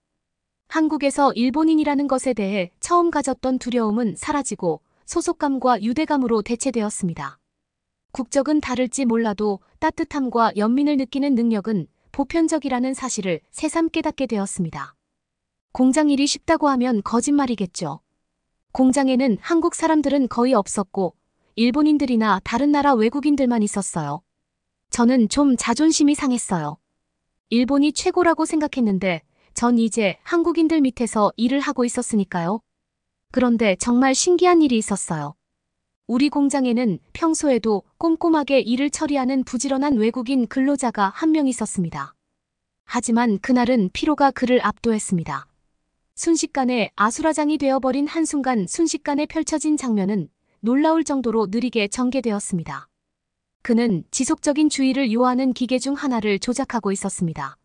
한국에서 일본인이라는 것에 대해 처음 가졌던 두려움은 사라지고 소속감과 유대감으로 대체되었습니다. 국적은 다를지 몰라도 따뜻함과 연민을 느끼는 능력은 보편적이라는 사실을 새삼 깨닫게 되었습니다. 공장 일이 쉽다고 하면 거짓말이겠죠. 공장에는 한국 사람들은 거의 없었고 일본인들이나 다른 나라 외국인들만 있었어요. 저는 좀 자존심이 상했어요. 일본이 최고라고 생각했는데 전 이제 한국인들 밑에서 일을 하고 있었으니까요. 그런데 정말 신기한 일이 있었어요. 우리 공장에는 평소에도 꼼꼼하게 일을 처리하는 부지런한 외국인 근로자가 한 명 있었습니다. 하지만 그날은 피로가 그를 압도했습니다. 순식간에 아수라장이 되어버린 한순간 순식간에 펼쳐진 장면은 놀라울 정도로 느리게 전개되었습니다. 그는 지속적인 주의를 요하는 기계 중 하나를 조작하고 있었습니다.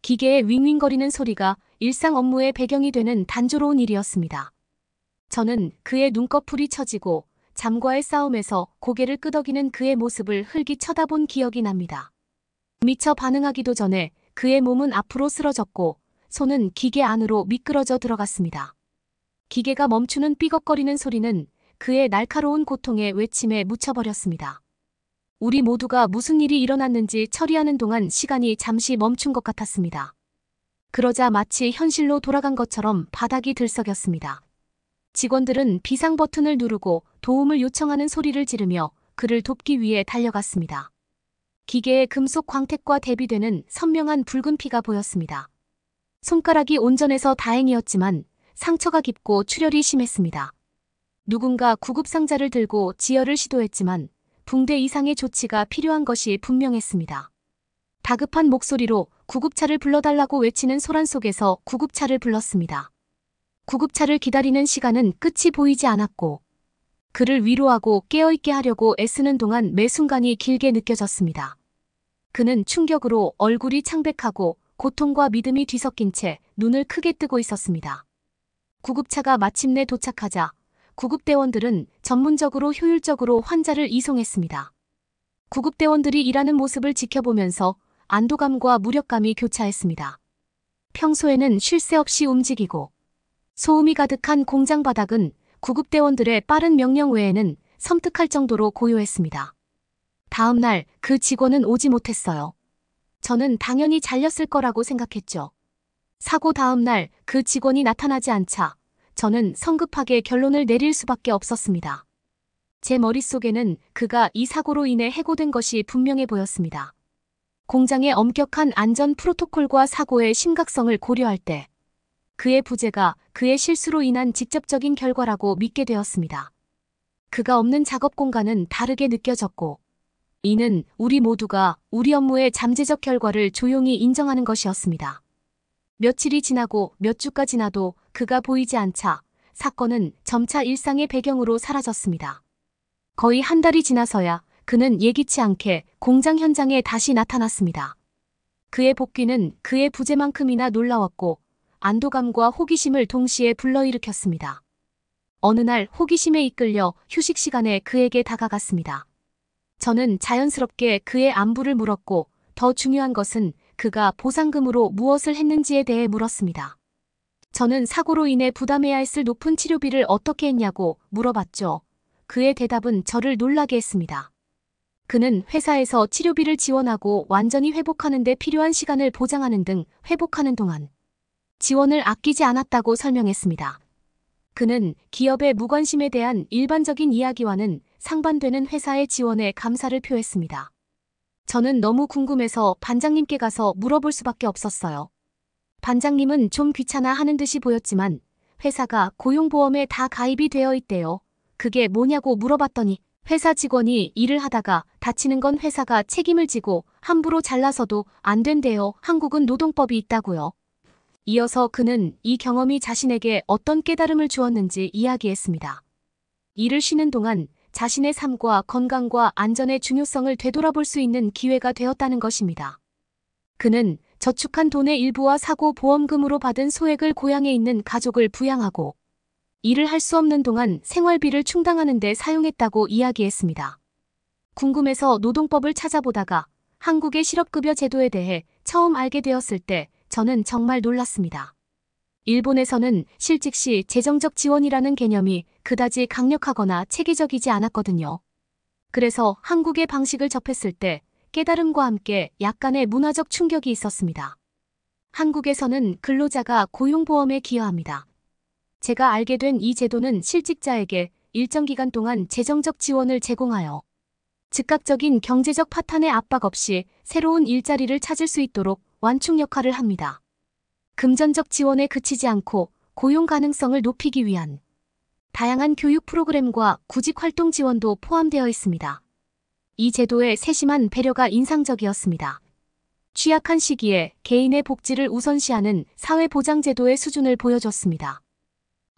기계의 윙윙거리는 소리가 일상 업무의 배경이 되는 단조로운 일이었습니다. 저는 그의 눈꺼풀이 처지고 잠과의 싸움에서 고개를 끄덕이는 그의 모습을 흘기 쳐다본 기억이 납니다. 미처 반응하기도 전에 그의 몸은 앞으로 쓰러졌고 손은 기계 안으로 미끄러져 들어갔습니다. 기계가 멈추는 삐걱거리는 소리는 그의 날카로운 고통의 외침에 묻혀버렸습니다. 우리 모두가 무슨 일이 일어났는지 처리하는 동안 시간이 잠시 멈춘 것 같았습니다. 그러자 마치 현실로 돌아간 것처럼 바닥이 들썩였습니다. 직원들은 비상 버튼을 누르고 도움을 요청하는 소리를 지르며 그를 돕기 위해 달려갔습니다. 기계의 금속 광택과 대비되는 선명한 붉은 피가 보였습니다. 손가락이 온전해서 다행이었지만 상처가 깊고 출혈이 심했습니다. 누군가 구급상자를 들고 지혈을 시도했지만 붕대 이상의 조치가 필요한 것이 분명했습니다. 다급한 목소리로 구급차를 불러달라고 외치는 소란 속에서 구급차를 불렀습니다. 구급차를 기다리는 시간은 끝이 보이지 않았고 그를 위로하고 깨어있게 하려고 애쓰는 동안 매 순간이 길게 느껴졌습니다. 그는 충격으로 얼굴이 창백하고 고통과 믿음이 뒤섞인 채 눈을 크게 뜨고 있었습니다. 구급차가 마침내 도착하자 구급대원들은 전문적으로 효율적으로 환자를 이송했습니다. 구급대원들이 일하는 모습을 지켜보면서 안도감과 무력감이 교차했습니다. 평소에는 쉴 새 없이 움직이고 소음이 가득한 공장 바닥은 구급대원들의 빠른 명령 외에는 섬뜩할 정도로 고요했습니다. 다음 날 그 직원은 오지 못했어요. 저는 당연히 잘렸을 거라고 생각했죠. 사고 다음 날 그 직원이 나타나지 않자 저는 성급하게 결론을 내릴 수밖에 없었습니다. 제 머릿속에는 그가 이 사고로 인해 해고된 것이 분명해 보였습니다. 공장의 엄격한 안전 프로토콜과 사고의 심각성을 고려할 때 그의 부재가 그의 실수로 인한 직접적인 결과라고 믿게 되었습니다. 그가 없는 작업 공간은 다르게 느껴졌고 이는 우리 모두가 우리 업무의 잠재적 결과를 조용히 인정하는 것이었습니다. 며칠이 지나고 몇 주가 지나도 그가 보이지 않자 사건은 점차 일상의 배경으로 사라졌습니다. 거의 한 달이 지나서야 그는 예기치 않게 공장 현장에 다시 나타났습니다. 그의 복귀는 그의 부재만큼이나 놀라웠고 안도감과 호기심을 동시에 불러일으켰습니다. 어느 날 호기심에 이끌려 휴식 시간에 그에게 다가갔습니다. 저는 자연스럽게 그의 안부를 물었고 더 중요한 것은 그가 보상금으로 무엇을 했는지에 대해 물었습니다. 저는 사고로 인해 부담해야 했을 높은 치료비를 어떻게 했냐고 물어봤죠. 그의 대답은 저를 놀라게 했습니다. 그는 회사에서 치료비를 지원하고 완전히 회복하는 데 필요한 시간을 보장하는 등 회복하는 동안 지원을 아끼지 않았다고 설명했습니다. 그는 기업의 무관심에 대한 일반적인 이야기와는 상반되는 회사의 지원에 감사를 표했습니다. 저는 너무 궁금해서 반장님께 가서 물어볼 수밖에 없었어요. 반장님은 좀 귀찮아 하는 듯이 보였지만 회사가 고용보험에 다 가입이 되어 있대요. 그게 뭐냐고 물어봤더니 회사 직원이 일을 하다가 다치는 건 회사가 책임을 지고 함부로 잘라서도 안 된대요. 한국은 노동법이 있다고요. 이어서 그는 이 경험이 자신에게 어떤 깨달음을 주었는지 이야기했습니다. 일을 쉬는 동안 자신의 삶과 건강과 안전의 중요성을 되돌아볼 수 있는 기회가 되었다는 것입니다. 그는 저축한 돈의 일부와 사고 보험금으로 받은 소액을 고향에 있는 가족을 부양하고 일을 할 수 없는 동안 생활비를 충당하는 데 사용했다고 이야기했습니다. 궁금해서 노동법을 찾아보다가 한국의 실업급여 제도에 대해 처음 알게 되었을 때 저는 정말 놀랐습니다. 일본에서는 실직 시 재정적 지원이라는 개념이 그다지 강력하거나 체계적이지 않았거든요. 그래서 한국의 방식을 접했을 때 깨달음과 함께 약간의 문화적 충격이 있었습니다. 한국에서는 근로자가 고용보험에 기여합니다. 제가 알게 된 이 제도는 실직자에게 일정 기간 동안 재정적 지원을 제공하여 즉각적인 경제적 파탄의 압박 없이 새로운 일자리를 찾을 수 있도록 완충 역할을 합니다. 금전적 지원에 그치지 않고 고용 가능성을 높이기 위한 다양한 교육 프로그램과 구직 활동 지원도 포함되어 있습니다. 이 제도의 세심한 배려가 인상적이었습니다. 취약한 시기에 개인의 복지를 우선시하는 사회보장제도의 수준을 보여줬습니다.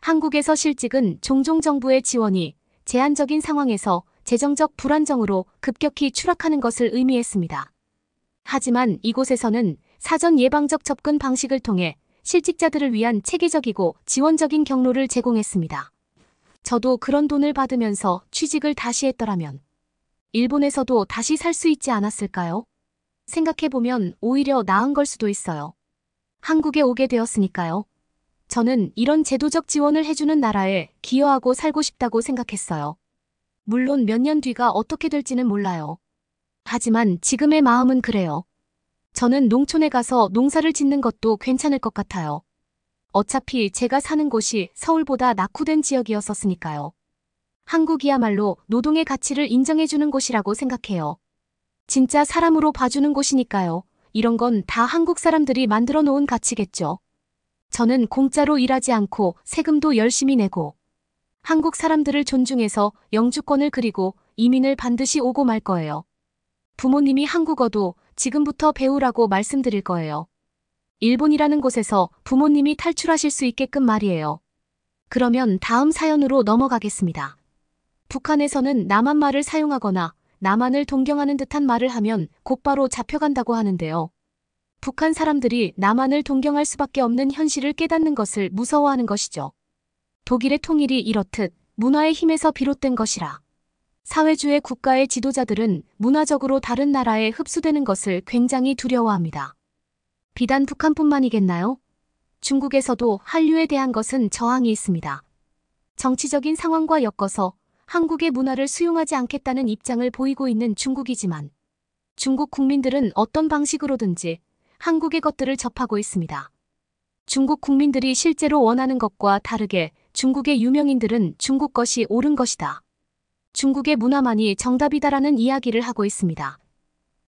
한국에서 실직은 종종 정부의 지원이 제한적인 상황에서 재정적 불안정으로 급격히 추락하는 것을 의미했습니다. 하지만 이곳에서는 사전 예방적 접근 방식을 통해 실직자들을 위한 체계적이고 지원적인 경로를 제공했습니다. 저도 그런 돈을 받으면서 취직을 다시 했더라면 일본에서도 다시 살 수 있지 않았을까요? 생각해보면 오히려 나은 걸 수도 있어요. 한국에 오게 되었으니까요. 저는 이런 제도적 지원을 해주는 나라에 기여하고 살고 싶다고 생각했어요. 물론 몇 년 뒤가 어떻게 될지는 몰라요. 하지만 지금의 마음은 그래요. 저는 농촌에 가서 농사를 짓는 것도 괜찮을 것 같아요. 어차피 제가 사는 곳이 서울보다 낙후된 지역이었었으니까요. 한국이야말로 노동의 가치를 인정해주는 곳이라고 생각해요. 진짜 사람으로 봐주는 곳이니까요. 이런 건 다 한국 사람들이 만들어 놓은 가치겠죠. 저는 공짜로 일하지 않고 세금도 열심히 내고 한국 사람들을 존중해서 영주권을 그리고 이민을 반드시 오고 말 거예요. 부모님이 한국어도 지금부터 배우라고 말씀드릴 거예요. 일본이라는 곳에서 부모님이 탈출하실 수 있게끔 말이에요. 그러면 다음 사연으로 넘어가겠습니다. 북한에서는 남한 말을 사용하거나 남한을 동경하는 듯한 말을 하면 곧바로 잡혀간다고 하는데요. 북한 사람들이 남한을 동경할 수밖에 없는 현실을 깨닫는 것을 무서워하는 것이죠. 독일의 통일이 이렇듯 문화의 힘에서 비롯된 것이라. 사회주의 국가의 지도자들은 문화적으로 다른 나라에 흡수되는 것을 굉장히 두려워합니다. 비단 북한뿐만이겠나요? 중국에서도 한류에 대한 것은 저항이 있습니다. 정치적인 상황과 엮어서 한국의 문화를 수용하지 않겠다는 입장을 보이고 있는 중국이지만 중국 국민들은 어떤 방식으로든지 한국의 것들을 접하고 있습니다. 중국 국민들이 실제로 원하는 것과 다르게 중국의 유명인들은 중국 것이 옳은 것이다. 중국의 문화만이 정답이다라는 이야기를 하고 있습니다.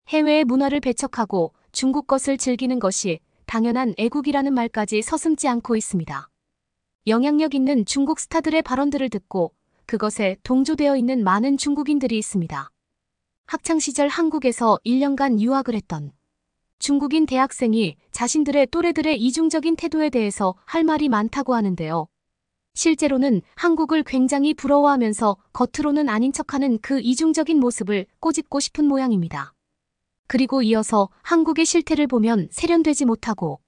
해외의 문화를 배척하고 중국 것을 즐기는 것이 당연한 애국이라는 말까지 서슴지 않고 있습니다. 영향력 있는 중국 스타들의 발언들을 듣고 그것에 동조되어 있는 많은 중국인들이 있습니다. 학창시절 한국에서 1년간 유학을 했던 중국인 대학생이 자신들의 또래들의 이중적인 태도에 대해서 할 말이 많다고 하는데요. 실제로는 한국을 굉장히 부러워하면서 겉으로는 아닌 척하는 그 이중적인 모습을 꼬집고 싶은 모양입니다. 그리고 이어서 한국의 실태를 보면 세련되지 못하고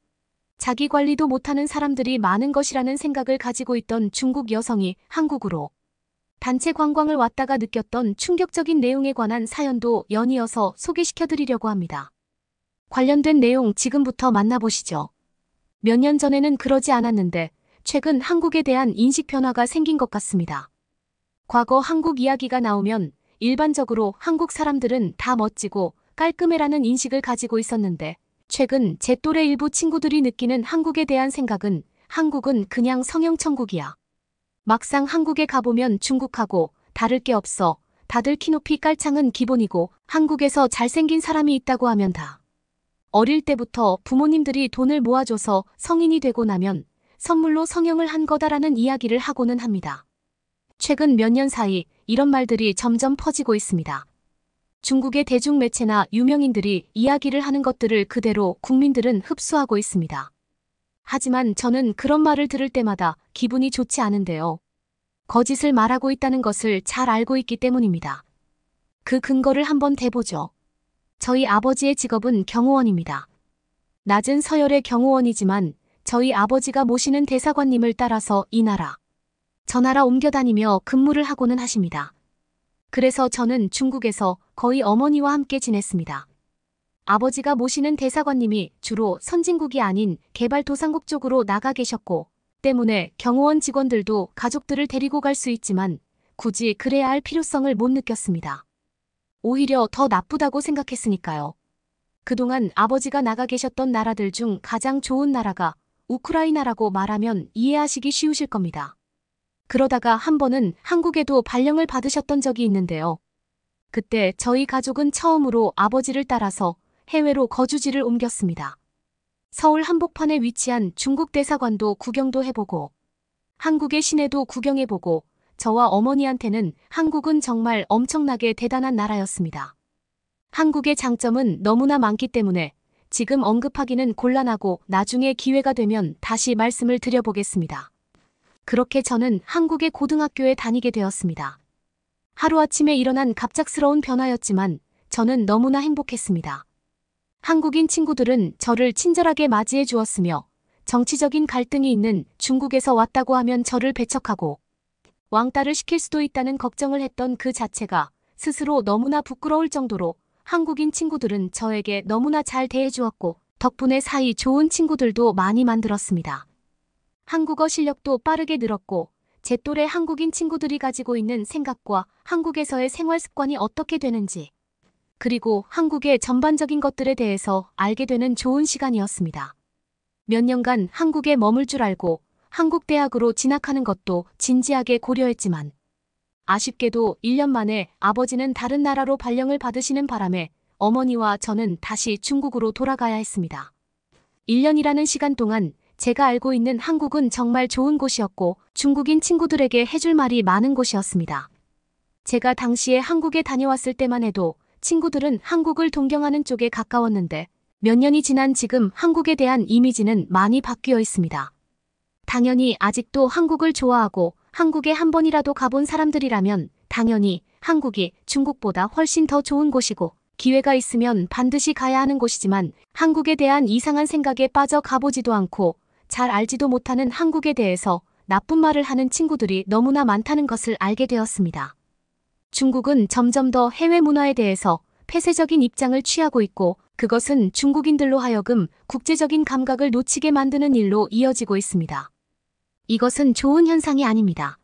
자기 관리도 못하는 사람들이 많은 것이라는 생각을 가지고 있던 중국 여성이 한국으로 단체 관광을 왔다가 느꼈던 충격적인 내용에 관한 사연도 연이어서 소개시켜드리려고 합니다. 관련된 내용 지금부터 만나보시죠. 몇 년 전에는 그러지 않았는데 최근 한국에 대한 인식 변화가 생긴 것 같습니다. 과거 한국 이야기가 나오면 일반적으로 한국 사람들은 다 멋지고 깔끔해라는 인식을 가지고 있었는데 최근 제 또래 일부 친구들이 느끼는 한국에 대한 생각은 한국은 그냥 성형천국이야. 막상 한국에 가보면 중국하고 다를 게 없어. 다들 키높이 깔창은 기본이고 한국에서 잘생긴 사람이 있다고 하면 다. 어릴 때부터 부모님들이 돈을 모아줘서 성인이 되고 나면 선물로 성형을 한 거다라는 이야기를 하고는 합니다. 최근 몇 년 사이 이런 말들이 점점 퍼지고 있습니다. 중국의 대중매체나 유명인들이 이야기를 하는 것들을 그대로 국민들은 흡수하고 있습니다. 하지만 저는 그런 말을 들을 때마다 기분이 좋지 않은데요. 거짓을 말하고 있다는 것을 잘 알고 있기 때문입니다. 그 근거를 한번 대보죠. 저희 아버지의 직업은 경호원입니다. 낮은 서열의 경호원이지만 저희 아버지가 모시는 대사관님을 따라서 이 나라, 저 나라 옮겨 다니며 근무를 하고는 하십니다. 그래서 저는 중국에서 거의 어머니와 함께 지냈습니다. 아버지가 모시는 대사관님이 주로 선진국이 아닌 개발도상국 쪽으로 나가 계셨고, 때문에 경호원 직원들도 가족들을 데리고 갈 수 있지만 굳이 그래야 할 필요성을 못 느꼈습니다. 오히려 더 나쁘다고 생각했으니까요. 그동안 아버지가 나가 계셨던 나라들 중 가장 좋은 나라가 우크라이나라고 말하면 이해하시기 쉬우실 겁니다. 그러다가 한 번은 한국에도 발령을 받으셨던 적이 있는데요. 그때 저희 가족은 처음으로 아버지를 따라서 해외로 거주지를 옮겼습니다. 서울 한복판에 위치한 중국 대사관도 구경도 해보고 한국의 시내도 구경해보고 저와 어머니한테는 한국은 정말 엄청나게 대단한 나라였습니다. 한국의 장점은 너무나 많기 때문에 지금 언급하기는 곤란하고 나중에 기회가 되면 다시 말씀을 드려보겠습니다. 그렇게 저는 한국의 고등학교에 다니게 되었습니다. 하루아침에 일어난 갑작스러운 변화였지만 저는 너무나 행복했습니다. 한국인 친구들은 저를 친절하게 맞이해 주었으며 정치적인 갈등이 있는 중국에서 왔다고 하면 저를 배척하고 왕따를 시킬 수도 있다는 걱정을 했던 그 자체가 스스로 너무나 부끄러울 정도로 한국인 친구들은 저에게 너무나 잘 대해주었고 덕분에 사이 좋은 친구들도 많이 만들었습니다. 한국어 실력도 빠르게 늘었고 제 또래 한국인 친구들이 가지고 있는 생각과 한국에서의 생활 습관이 어떻게 되는지 그리고 한국의 전반적인 것들에 대해서 알게 되는 좋은 시간이었습니다. 몇 년간 한국에 머물 줄 알고 한국 대학으로 진학하는 것도 진지하게 고려했지만 아쉽게도 1년 만에 아버지는 다른 나라로 발령을 받으시는 바람에 어머니와 저는 다시 중국으로 돌아가야 했습니다. 1년이라는 시간 동안 제가 알고 있는 한국은 정말 좋은 곳이었고 중국인 친구들에게 해줄 말이 많은 곳이었습니다. 제가 당시에 한국에 다녀왔을 때만 해도 친구들은 한국을 동경하는 쪽에 가까웠는데 몇 년이 지난 지금 한국에 대한 이미지는 많이 바뀌어 있습니다. 당연히 아직도 한국을 좋아하고 한국에 한 번이라도 가본 사람들이라면 당연히 한국이 중국보다 훨씬 더 좋은 곳이고 기회가 있으면 반드시 가야 하는 곳이지만 한국에 대한 이상한 생각에 빠져 가보지도 않고 잘 알지도 못하는 한국에 대해서 나쁜 말을 하는 친구들이 너무나 많다는 것을 알게 되었습니다. 중국은 점점 더 해외 문화에 대해서 폐쇄적인 입장을 취하고 있고 그것은 중국인들로 하여금 국제적인 감각을 놓치게 만드는 일로 이어지고 있습니다. 이것은 좋은 현상이 아닙니다.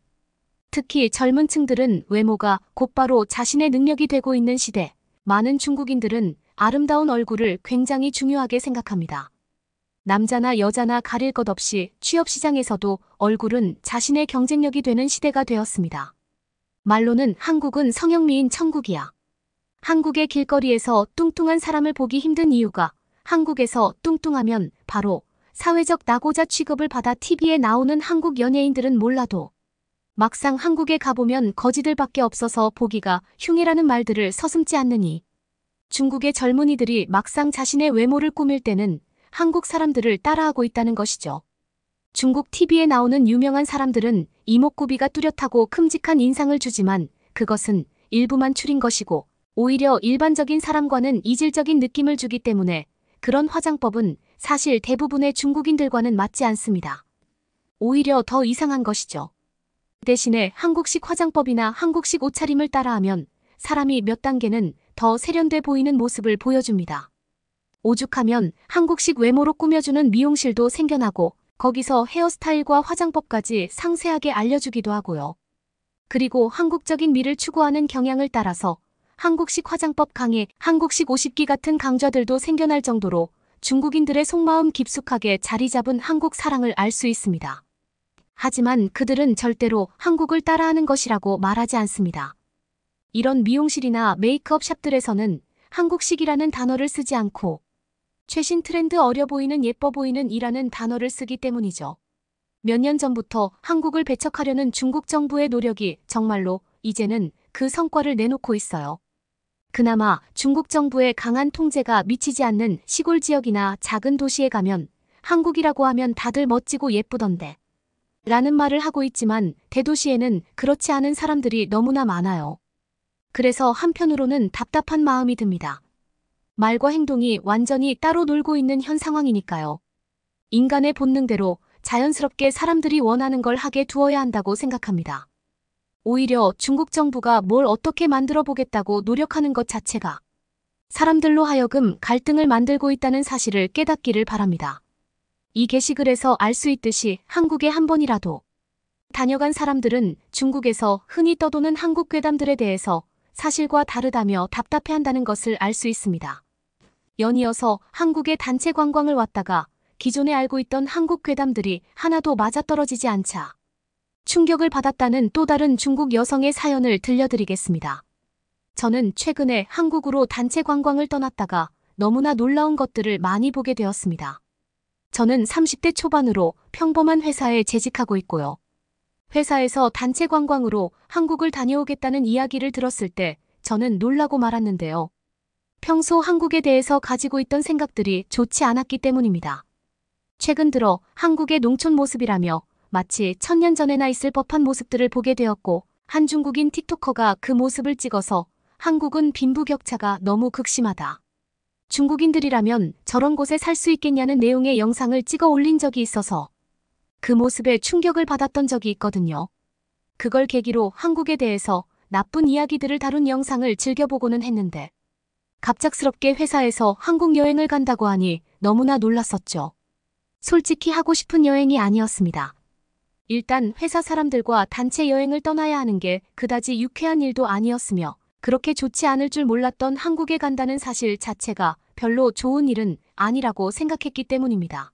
특히 젊은 층들은 외모가 곧바로 자신의 능력이 되고 있는 시대, 많은 중국인들은 아름다운 얼굴을 굉장히 중요하게 생각합니다. 남자나 여자나 가릴 것 없이 취업시장에서도 얼굴은 자신의 경쟁력이 되는 시대가 되었습니다. 말로는 한국은 성형미인 천국이야. 한국의 길거리에서 뚱뚱한 사람을 보기 힘든 이유가 한국에서 뚱뚱하면 바로 사회적 낙오자 취급을 받아 TV에 나오는 한국 연예인들은 몰라도 막상 한국에 가보면 거지들밖에 없어서 보기가 흉이라는 말들을 서슴지 않느니 중국의 젊은이들이 막상 자신의 외모를 꾸밀 때는 한국 사람들을 따라하고 있다는 것이죠. 중국 TV에 나오는 유명한 사람들은 이목구비가 뚜렷하고 큼직한 인상을 주지만 그것은 일부만 추린 것이고 오히려 일반적인 사람과는 이질적인 느낌을 주기 때문에 그런 화장법은 사실 대부분의 중국인들과는 맞지 않습니다. 오히려 더 이상한 것이죠. 대신에 한국식 화장법이나 한국식 옷차림을 따라하면 사람이 몇 단계는 더 세련돼 보이는 모습을 보여줍니다. 오죽하면 한국식 외모로 꾸며주는 미용실도 생겨나고 거기서 헤어스타일과 화장법까지 상세하게 알려주기도 하고요. 그리고 한국적인 미를 추구하는 경향을 따라서 한국식 화장법 강의, 한국식 옷입기 같은 강좌들도 생겨날 정도로 중국인들의 속마음 깊숙하게 자리 잡은 한국 사랑을 알 수 있습니다. 하지만 그들은 절대로 한국을 따라하는 것이라고 말하지 않습니다. 이런 미용실이나 메이크업 샵들에서는 한국식이라는 단어를 쓰지 않고 최신 트렌드 어려 보이는 예뻐 보이는 이라는 단어를 쓰기 때문이죠. 몇 년 전부터 한국을 배척하려는 중국 정부의 노력이 정말로 이제는 그 성과를 내놓고 있어요. 그나마 중국 정부의 강한 통제가 미치지 않는 시골 지역이나 작은 도시에 가면 한국이라고 하면 다들 멋지고 예쁘던데 라는 말을 하고 있지만 대도시에는 그렇지 않은 사람들이 너무나 많아요. 그래서 한편으로는 답답한 마음이 듭니다. 말과 행동이 완전히 따로 놀고 있는 현 상황이니까요. 인간의 본능대로 자연스럽게 사람들이 원하는 걸 하게 두어야 한다고 생각합니다. 오히려 중국 정부가 뭘 어떻게 만들어 보겠다고 노력하는 것 자체가 사람들로 하여금 갈등을 만들고 있다는 사실을 깨닫기를 바랍니다. 이 게시글에서 알 수 있듯이 한국에 한 번이라도 다녀간 사람들은 중국에서 흔히 떠도는 한국 괴담들에 대해서 사실과 다르다며 답답해한다는 것을 알 수 있습니다. 연이어서 한국에 단체 관광을 왔다가 기존에 알고 있던 한국 괴담들이 하나도 맞아떨어지지 않자 충격을 받았다는 또 다른 중국 여성의 사연을 들려드리겠습니다. 저는 최근에 한국으로 단체 관광을 떠났다가 너무나 놀라운 것들을 많이 보게 되었습니다. 저는 30대 초반으로 평범한 회사에 재직하고 있고요. 회사에서 단체 관광으로 한국을 다녀오겠다는 이야기를 들었을 때 저는 놀라고 말았는데요. 평소 한국에 대해서 가지고 있던 생각들이 좋지 않았기 때문입니다. 최근 들어 한국의 농촌 모습이라며 마치 1000년 전에나 있을 법한 모습들을 보게 되었고, 한 중국인 틱토커가 그 모습을 찍어서 한국은 빈부격차가 너무 극심하다. 중국인들이라면 저런 곳에 살 수 있겠냐는 내용의 영상을 찍어 올린 적이 있어서 그 모습에 충격을 받았던 적이 있거든요. 그걸 계기로 한국에 대해서 나쁜 이야기들을 다룬 영상을 즐겨보고는 했는데 갑작스럽게 회사에서 한국 여행을 간다고 하니 너무나 놀랐었죠. 솔직히 하고 싶은 여행이 아니었습니다. 일단 회사 사람들과 단체 여행을 떠나야 하는 게 그다지 유쾌한 일도 아니었으며 그렇게 좋지 않을 줄 몰랐던 한국에 간다는 사실 자체가 별로 좋은 일은 아니라고 생각했기 때문입니다.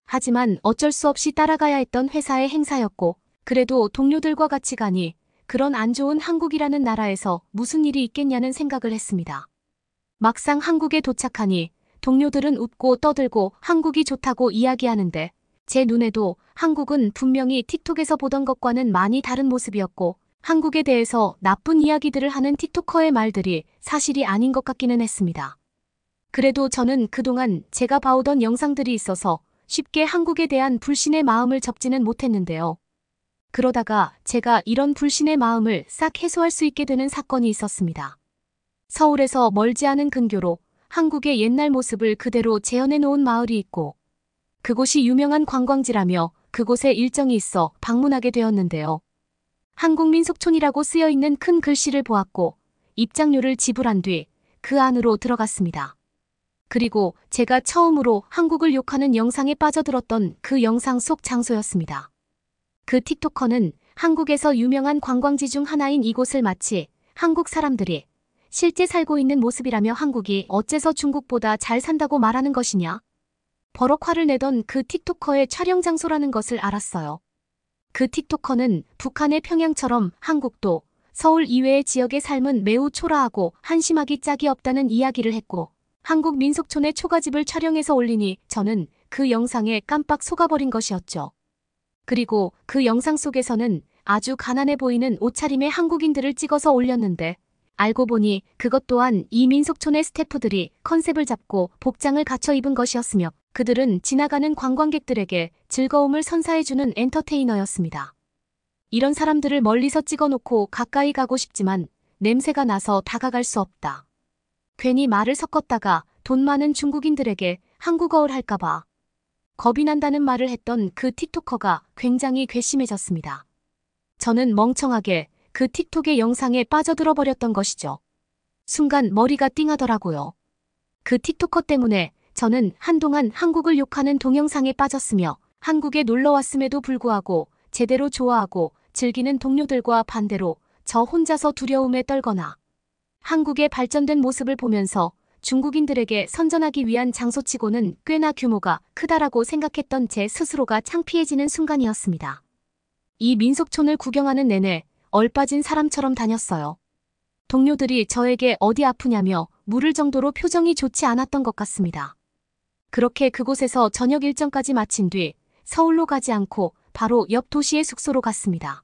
하지만 어쩔 수 없이 따라가야 했던 회사의 행사였고, 그래도 동료들과 같이 가니 그런 안 좋은 한국이라는 나라에서 무슨 일이 있겠냐는 생각을 했습니다. 막상 한국에 도착하니 동료들은 웃고 떠들고 한국이 좋다고 이야기하는데 제 눈에도 한국은 분명히 틱톡에서 보던 것과는 많이 다른 모습이었고, 한국에 대해서 나쁜 이야기들을 하는 틱토커의 말들이 사실이 아닌 것 같기는 했습니다. 그래도 저는 그동안 제가 봐오던 영상들이 있어서 쉽게 한국에 대한 불신의 마음을 접지는 못했는데요. 그러다가 제가 이런 불신의 마음을 싹 해소할 수 있게 되는 사건이 있었습니다. 서울에서 멀지 않은 근교로 한국의 옛날 모습을 그대로 재현해 놓은 마을이 있고, 그곳이 유명한 관광지라며 그곳에 일정이 있어 방문하게 되었는데요. 한국민속촌이라고 쓰여있는 큰 글씨를 보았고 입장료를 지불한 뒤 그 안으로 들어갔습니다. 그리고 제가 처음으로 한국을 욕하는 영상에 빠져들었던 그 영상 속 장소였습니다. 그 틱토커는 한국에서 유명한 관광지 중 하나인 이곳을 마치 한국 사람들이 실제 살고 있는 모습이라며 한국이 어째서 중국보다 잘 산다고 말하는 것이냐? 버럭 화를 내던 그 틱토커의 촬영 장소라는 것을 알았어요. 그 틱토커는 북한의 평양처럼 한국도 서울 이외의 지역의 삶은 매우 초라하고 한심하기 짝이 없다는 이야기를 했고, 한국 민속촌의 초가집을 촬영해서 올리니 저는 그 영상에 깜빡 속아버린 것이었죠. 그리고 그 영상 속에서는 아주 가난해 보이는 옷차림의 한국인들을 찍어서 올렸는데 알고 보니 그것 또한 이 민속촌의 스태프들이 컨셉을 잡고 복장을 갖춰 입은 것이었으며 그들은 지나가는 관광객들에게 즐거움을 선사해주는 엔터테이너였습니다. 이런 사람들을 멀리서 찍어놓고 가까이 가고 싶지만 냄새가 나서 다가갈 수 없다. 괜히 말을 섞었다가 돈 많은 중국인들에게 한국어를 할까봐 겁이 난다는 말을 했던 그 틱토커가 굉장히 괘씸해졌습니다. 저는 멍청하게 그 틱톡의 영상에 빠져들어 버렸던 것이죠. 순간 머리가 띵하더라고요. 그 틱토커 때문에 저는 한동안 한국을 욕하는 동영상에 빠졌으며 한국에 놀러 왔음에도 불구하고 제대로 좋아하고 즐기는 동료들과 반대로 저 혼자서 두려움에 떨거나 한국의 발전된 모습을 보면서 중국인들에게 선전하기 위한 장소치고는 꽤나 규모가 크다라고 생각했던 제 스스로가 창피해지는 순간이었습니다. 이 민속촌을 구경하는 내내 얼빠진 사람처럼 다녔어요. 동료들이 저에게 어디 아프냐며 물을 정도로 표정이 좋지 않았던 것 같습니다. 그렇게 그곳에서 저녁 일정까지 마친 뒤 서울로 가지 않고 바로 옆 도시의 숙소로 갔습니다.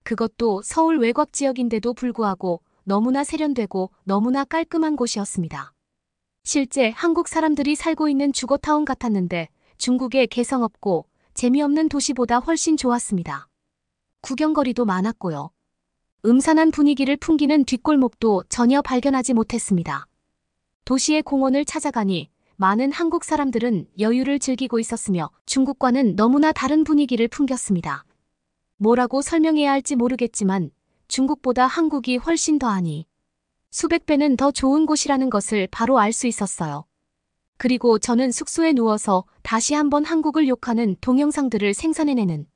그것도 서울 외곽 지역인데도 불구하고 너무나 세련되고 너무나 깔끔한 곳이었습니다. 실제 한국 사람들이 살고 있는 주거타운 같았는데 중국의 개성 없고 재미없는 도시보다 훨씬 좋았습니다. 구경거리도 많았고요. 음산한 분위기를 풍기는 뒷골목도 전혀 발견하지 못했습니다. 도시의 공원을 찾아가니 많은 한국 사람들은 여유를 즐기고 있었으며 중국과는 너무나 다른 분위기를 풍겼습니다. 뭐라고 설명해야 할지 모르겠지만 중국보다 한국이 훨씬 더하니 수백 배는 더 좋은 곳이라는 것을 바로 알 수 있었어요. 그리고 저는 숙소에 누워서 다시 한번 한국을 욕하는 동영상들을 생산해내는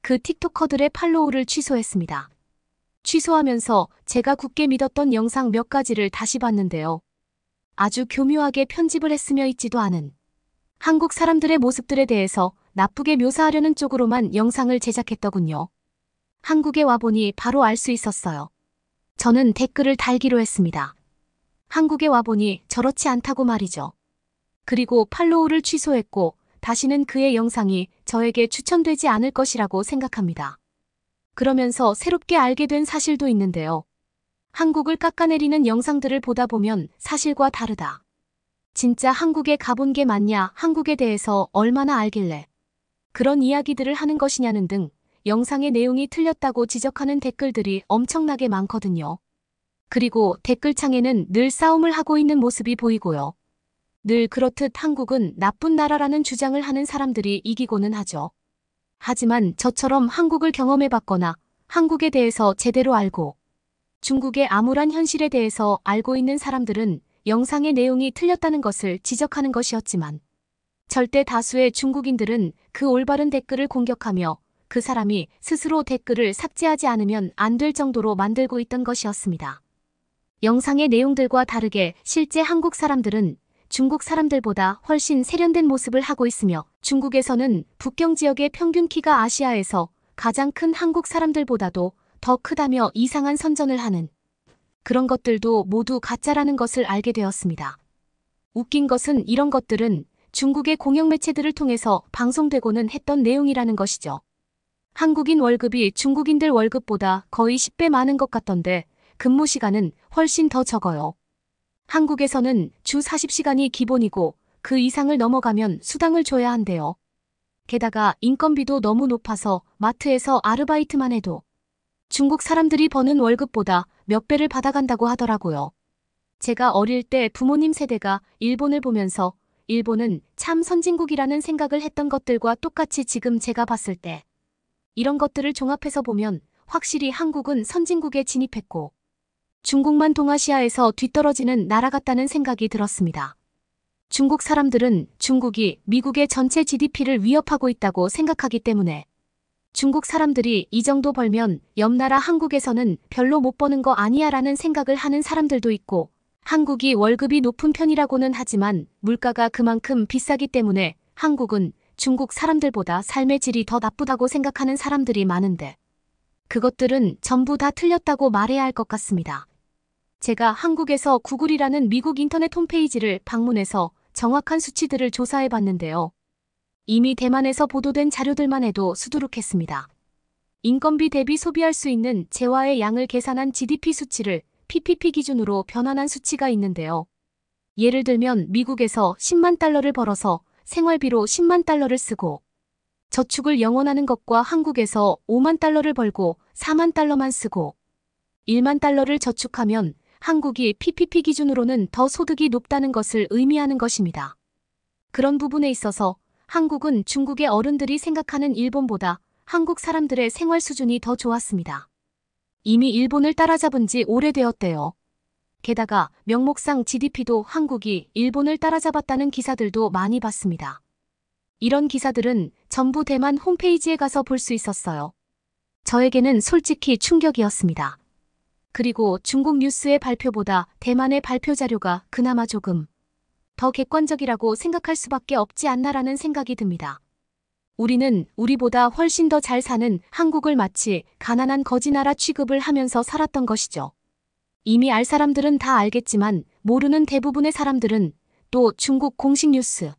그 틱토커들의 팔로우를 취소했습니다. 취소하면서 제가 굳게 믿었던 영상 몇 가지를 다시 봤는데요. 아주 교묘하게 편집을 했으며 있지도 않은 한국 사람들의 모습들에 대해서 나쁘게 묘사하려는 쪽으로만 영상을 제작했더군요. 한국에 와보니 바로 알 수 있었어요. 저는 댓글을 달기로 했습니다. 한국에 와보니 저렇지 않다고 말이죠. 그리고 팔로우를 취소했고 다시는 그의 영상이 저에게 추천되지 않을 것이라고 생각합니다. 그러면서 새롭게 알게 된 사실도 있는데요. 한국을 깎아내리는 영상들을 보다 보면 사실과 다르다. 진짜 한국에 가본 게 맞냐, 한국에 대해서 얼마나 알길래 그런 이야기들을 하는 것이냐는 등 영상의 내용이 틀렸다고 지적하는 댓글들이 엄청나게 많거든요. 그리고 댓글창에는 늘 싸움을 하고 있는 모습이 보이고요. 늘 그렇듯 한국은 나쁜 나라라는 주장을 하는 사람들이 이기고는 하죠. 하지만 저처럼 한국을 경험해봤거나 한국에 대해서 제대로 알고 중국의 암울한 현실에 대해서 알고 있는 사람들은 영상의 내용이 틀렸다는 것을 지적하는 것이었지만 절대 다수의 중국인들은 그 올바른 댓글을 공격하며 그 사람이 스스로 댓글을 삭제하지 않으면 안 될 정도로 만들고 있던 것이었습니다. 영상의 내용들과 다르게 실제 한국 사람들은 중국 사람들보다 훨씬 세련된 모습을 하고 있으며 중국에서는 북경 지역의 평균 키가 아시아에서 가장 큰 한국 사람들보다도 더 크다며 이상한 선전을 하는 그런 것들도 모두 가짜라는 것을 알게 되었습니다. 웃긴 것은 이런 것들은 중국의 공영 매체들을 통해서 방송되고는 했던 내용이라는 것이죠. 한국인 월급이 중국인들 월급보다 거의 10배 많은 것 같던데 근무 시간은 훨씬 더 적어요. 한국에서는 주 40시간이 기본이고 그 이상을 넘어가면 수당을 줘야 한대요. 게다가 인건비도 너무 높아서 마트에서 아르바이트만 해도 중국 사람들이 버는 월급보다 몇 배를 받아간다고 하더라고요. 제가 어릴 때 부모님 세대가 일본을 보면서 일본은 참 선진국이라는 생각을 했던 것들과 똑같이 지금 제가 봤을 때 이런 것들을 종합해서 보면 확실히 한국은 선진국에 진입했고 중국만 동아시아에서 뒤떨어지는 나라 같다는 생각이 들었습니다. 중국 사람들은 중국이 미국의 전체 GDP를 위협하고 있다고 생각하기 때문에 중국 사람들이 이 정도 벌면 옆나라 한국에서는 별로 못 버는 거 아니야 라는 생각을 하는 사람들도 있고 한국이 월급이 높은 편이라고는 하지만 물가가 그만큼 비싸기 때문에 한국은 중국 사람들보다 삶의 질이 더 나쁘다고 생각하는 사람들이 많은데 그것들은 전부 다 틀렸다고 말해야 할 것 같습니다. 제가 한국에서 구글이라는 미국 인터넷 홈페이지를 방문해서 정확한 수치들을 조사해 봤는데요. 이미 대만에서 보도된 자료들만 해도 수두룩했습니다. 인건비 대비 소비할 수 있는 재화의 양을 계산한 GDP 수치를 PPP 기준으로 변환한 수치가 있는데요. 예를 들면 미국에서 10만 달러를 벌어서 생활비로 10만 달러를 쓰고 저축을 영원하는 것과 한국에서 5만 달러를 벌고 4만 달러만 쓰고 1만 달러를 저축하면 한국이 PPP 기준으로는 더 소득이 높다는 것을 의미하는 것입니다. 그런 부분에 있어서 한국은 중국의 어른들이 생각하는 일본보다 한국 사람들의 생활 수준이 더 좋았습니다. 이미 일본을 따라잡은 지 오래되었대요. 게다가 명목상 GDP도 한국이 일본을 따라잡았다는 기사들도 많이 봤습니다. 이런 기사들은 전부 대만 홈페이지에 가서 볼 수 있었어요. 저에게는 솔직히 충격이었습니다. 그리고 중국 뉴스의 발표보다 대만의 발표 자료가 그나마 조금 더 객관적이라고 생각할 수밖에 없지 않나라는 생각이 듭니다. 우리는 우리보다 훨씬 더 잘 사는 한국을 마치 가난한 거지나라 취급을 하면서 살았던 것이죠. 이미 알 사람들은 다 알겠지만 모르는 대부분의 사람들은 또 중국 공식 뉴스,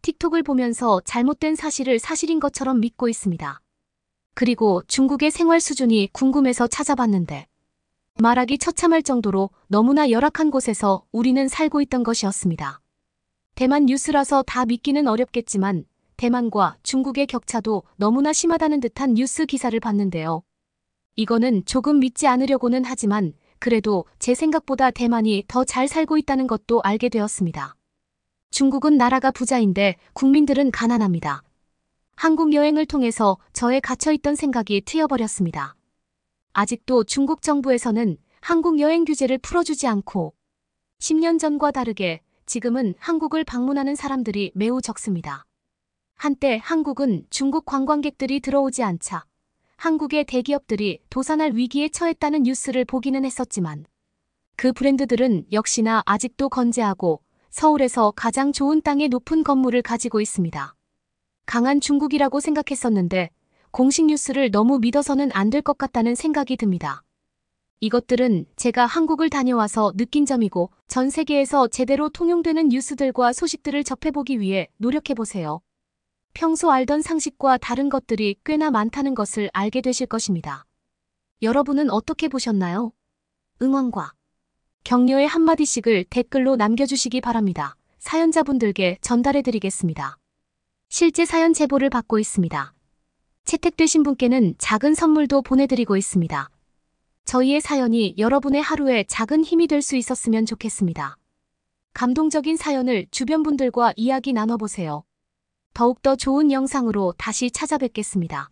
틱톡을 보면서 잘못된 사실을 사실인 것처럼 믿고 있습니다. 그리고 중국의 생활 수준이 궁금해서 찾아봤는데 말하기 처참할 정도로 너무나 열악한 곳에서 우리는 살고 있던 것이었습니다. 대만 뉴스라서 다 믿기는 어렵겠지만 대만과 중국의 격차도 너무나 심하다는 듯한 뉴스 기사를 봤는데요. 이거는 조금 믿지 않으려고는 하지만 그래도 제 생각보다 대만이 더 잘 살고 있다는 것도 알게 되었습니다. 중국은 나라가 부자인데 국민들은 가난합니다. 한국 여행을 통해서 저의 갇혀있던 생각이 트여버렸습니다. 아직도 중국 정부에서는 한국 여행 규제를 풀어주지 않고 10년 전과 다르게 지금은 한국을 방문하는 사람들이 매우 적습니다. 한때 한국은 중국 관광객들이 들어오지 않자 한국의 대기업들이 도산할 위기에 처했다는 뉴스를 보기는 했었지만 그 브랜드들은 역시나 아직도 건재하고 서울에서 가장 좋은 땅에 높은 건물을 가지고 있습니다. 강한 중국이라고 생각했었는데 공식 뉴스를 너무 믿어서는 안 될 것 같다는 생각이 듭니다. 이것들은 제가 한국을 다녀와서 느낀 점이고 전 세계에서 제대로 통용되는 뉴스들과 소식들을 접해보기 위해 노력해보세요. 평소 알던 상식과 다른 것들이 꽤나 많다는 것을 알게 되실 것입니다. 여러분은 어떻게 보셨나요? 응원과 격려의 한마디씩을 댓글로 남겨주시기 바랍니다. 사연자분들께 전달해드리겠습니다. 실제 사연 제보를 받고 있습니다. 채택되신 분께는 작은 선물도 보내드리고 있습니다. 저희의 사연이 여러분의 하루에 작은 힘이 될 수 있었으면 좋겠습니다. 감동적인 사연을 주변 분들과 이야기 나눠보세요. 더욱더 좋은 영상으로 다시 찾아뵙겠습니다.